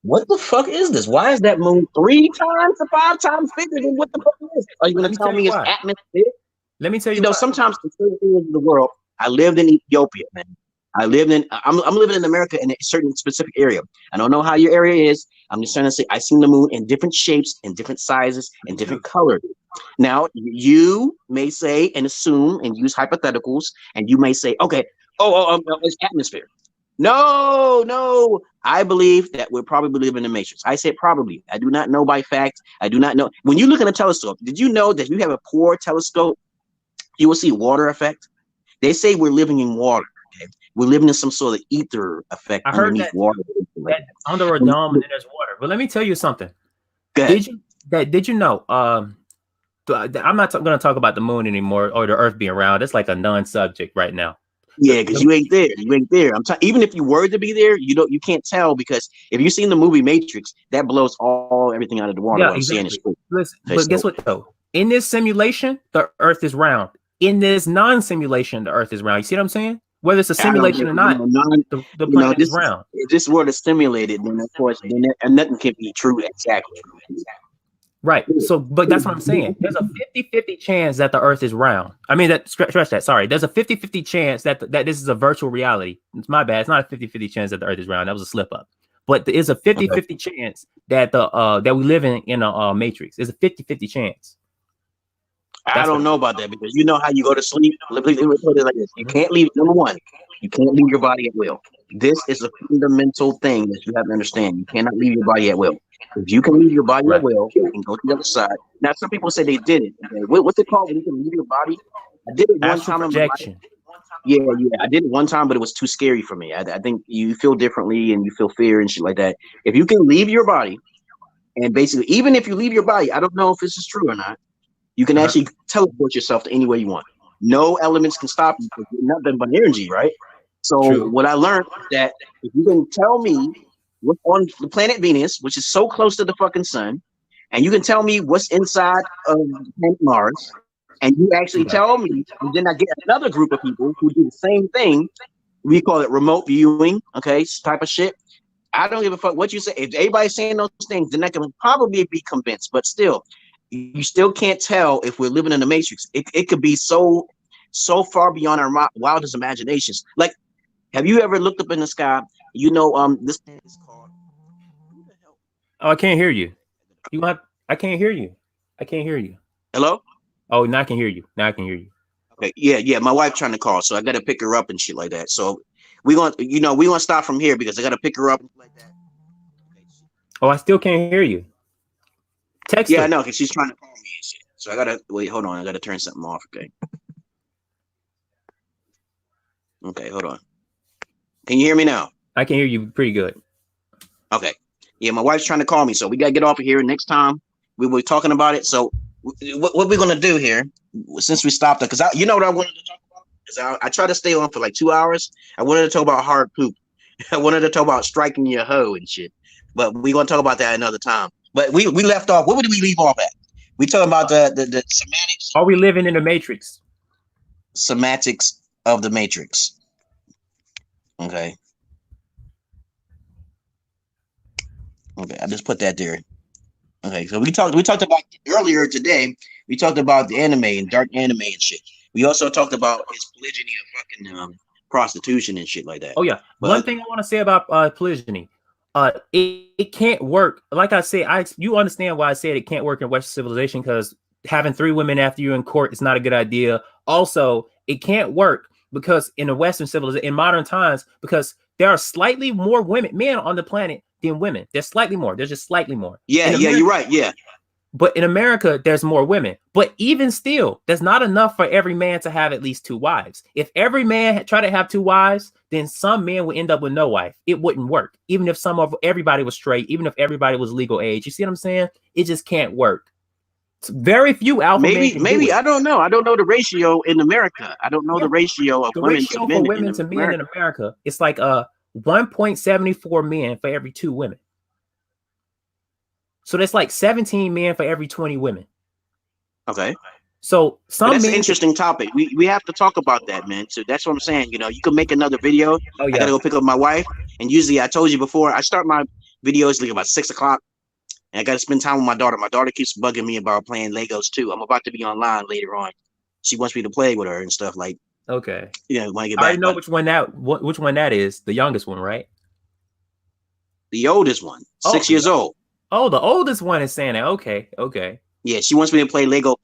What the fuck is this? Why is that moon 3 times to 5 times bigger than what the fuck it is? Are you going to tell me it's atmosphere? Let me tell you. You know, sometimes in certain areas of the world, I lived in Ethiopia, man. I'm living in America in a certain specific area. I don't know how your area is. I'm just trying to say I've seen the moon in different shapes, in different sizes, and different colors. Now, you may say and assume and use hypotheticals, and you may say, okay, it's atmosphere. No, I believe that we're probably living in the matrix. I said probably. I do not know by fact. I do not know. When you look at a telescope, did you know that if you have a poor telescope, you will see water effect? They say we're living in water. Okay? We're living in some sort of ether effect underneath water. That under a dome and then there's water. But let me tell you something. Did you know? I'm not going to talk about the moon anymore or the earth being round. It's like a non-subject right now. Yeah, because you ain't there. You ain't there. Even if you were to be there, you can't tell, because if you've seen the movie Matrix, that blows everything out of the water. Yeah, exactly. Listen, but guess what though? In this simulation, the earth is round. In this non-simulation, the earth is round. You see what I'm saying? Whether it's a simulation or not, the planet is round. If this word is simulated, then of course, nothing can be true exactly. Right. So, but that's what I'm saying. There's a 50-50 chance that the earth is round. I mean, stretch that. Sorry. There's a 50-50 chance that this is a virtual reality. It's my bad. It's not a 50-50 chance that the earth is round. That was a slip up. But there is a 50-50 chance that that we live in a matrix. There's a 50-50 chance. I don't know about that, because you know how you go to sleep. Let me put it like this. You can't leave, number one, you can't leave your body at will. This is a fundamental thing that you have to understand. You cannot leave your body at will. If you can leave your body at will, you can go to the other side. Now, some people say they did it. Okay? What's it called when you can leave your body? I did it one time. Projection. Yeah, I did it one time, but it was too scary for me. I think you feel differently and you feel fear and shit like that. If you can leave your body, and basically, even if you leave your body, I don't know if this is true or not, you can actually teleport yourself to anywhere you want. No elements can stop you, because you're nothing but energy, right? So what I learned is that if you can tell me what's on the planet Venus, which is so close to the fucking sun, and you can tell me what's inside of planet Mars, and you actually tell me, and then I get another group of people who do the same thing. We call it remote viewing, okay, type of shit. I don't give a fuck what you say. If everybody's saying those things, then I can probably be convinced. But still, you still can't tell if we're living in the matrix. It could be so far beyond our wildest imaginations. Like, have you ever looked up in the sky? You know, this is called. Oh, I can't hear you. I can't hear you. I can't hear you. Hello? Oh, now I can hear you. Okay, yeah. My wife trying to call, so I got to pick her up and shit like that. So we're gonna stop from here because I got to pick her up like that. Oh, I still can't hear you. Text her. I know, because she's trying to call me and shit. So I gotta wait. Hold on, I gotta turn something off. Okay, hold on. Can you hear me now? I can hear you pretty good. Okay. Yeah, my wife's trying to call me, so we gotta get off of here. Next time we will be talking about it. So what we're gonna do here, since we stopped, because you know what I wanted to talk about? Because I try to stay on for like 2 hours. I wanted to talk about hard poop. I wanted to talk about striking your hoe and shit. But we're gonna talk about that another time. But we left off. What did we leave off at? We talking about the semantics. Are we living in the matrix? Semantics of the matrix. Okay. Okay, I just put that there. Okay, so we talked about earlier today. We talked about the anime and dark anime and shit. We also talked about his polygyny of fucking prostitution and shit like that. Oh yeah. One thing I want to say about polygyny. It can't work. Like I said, you understand why I said it can't work in Western civilization, because having 3 women after you in court is not a good idea. Also, it can't work because in the Western civilization, in modern times, because there are slightly more men on the planet than women. There's slightly more. There's just slightly more. Yeah, you're right. Yeah. But in America, there's more women. But even still, there's not enough for every man to have at least 2 wives. If every man tried to have 2 wives, then some men would end up with no wife. It wouldn't work. Even if everybody was straight, even if everybody was legal age. You see what I'm saying? It just can't work. Very few alpha men. Maybe I don't know. I don't know the ratio in America. I don't know the ratio of women to men. Men in America, it's like 1.74 men for every 2 women. So that's like 17 men for every 20 women. Okay. So that's an interesting topic. We have to talk about that, man. So that's what I'm saying. You know, you can make another video. Oh, yeah. I gotta go pick up my wife. And usually, I told you before, I start my videos like about 6 o'clock. And I gotta spend time with my daughter. My daughter keeps bugging me about playing Legos too. I'm about to be online later on. She wants me to play with her and stuff like. Okay. Yeah, when I get back. I already know which one that is. The youngest one, right? The oldest one, 6 years old. Oh, the oldest one is saying that. Okay. Yeah, she wants me to play Lego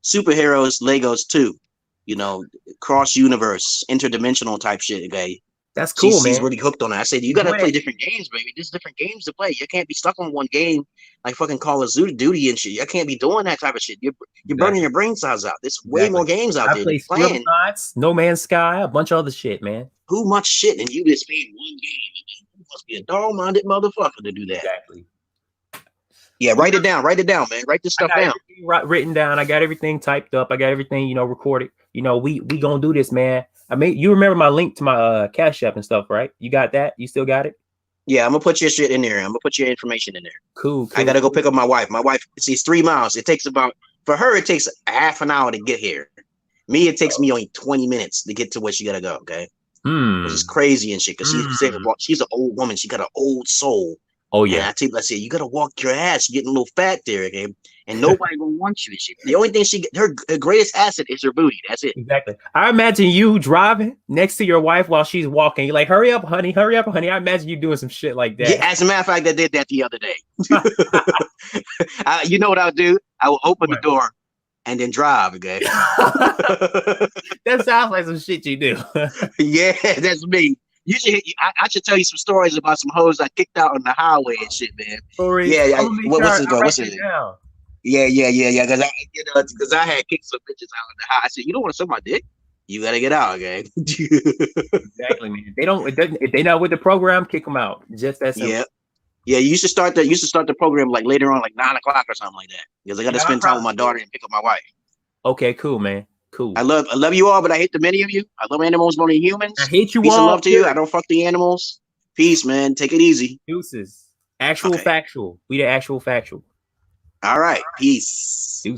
superheroes Legos too. You know, cross universe, interdimensional type shit. Okay, that's cool, man. She's really hooked on it. I said, you gotta play different games, baby. There's different games to play. You can't be stuck on one game like fucking Call of Duty and shit. You can't be doing that type of shit. You're burning your brain cells out. There's way more games out there. I play No Man's Sky, a bunch of other shit, man. Who much shit and you just playing one game? You must be a dog-minded motherfucker to do that. Exactly. Yeah, write it down, man. Write this stuff down. Written down. I got everything typed up. I got everything, recorded. We gonna do this, man. I mean, you remember my link to my Cash App and stuff, right? You got that? You still got it? Yeah, I'm gonna put your shit in there. I'm gonna put your information in there. Cool. I gotta go pick up my wife. My wife, it's 3 miles. It takes for her, it takes a half an hour to get here. Me, it takes me only 20 minutes to get to where she gotta go. Okay. Which is crazy and shit. Cause she's an old woman. She got an old soul. Oh yeah. And I said, you gotta walk your ass. You're getting a little fat there, okay? And nobody gonna want you and shit. The only thing her greatest asset is her booty. That's it. Exactly. I imagine you driving next to your wife while she's walking. You're like, hurry up, honey. I imagine you doing some shit like that. Yeah, as a matter of fact, I did that the other day. You know what I'll do? I will open the door and then drive, okay? That sounds like some shit you do. Yeah, that's me. I should tell you some stories about some hoes I kicked out on the highway and shit, man. Yeah, what's it? Yeah. Because I had kicked some bitches out on the high. I said, you don't want to suck my dick? You gotta get out, okay? Exactly, man. If they not with the program, kick them out. Just that simple. Yeah. You should start the program like later on, like 9 o'clock or something like that. Because I gotta spend time with my daughter and pick up my wife. Okay, cool, man. Cool. I love you all, but I hate the many of you. I love animals more than humans. I hate you Peace all. And love to you. I don't fuck the animals. Peace, man. Take it easy. Deuces. Factual. We the actual factual. All right. Peace. Deuces.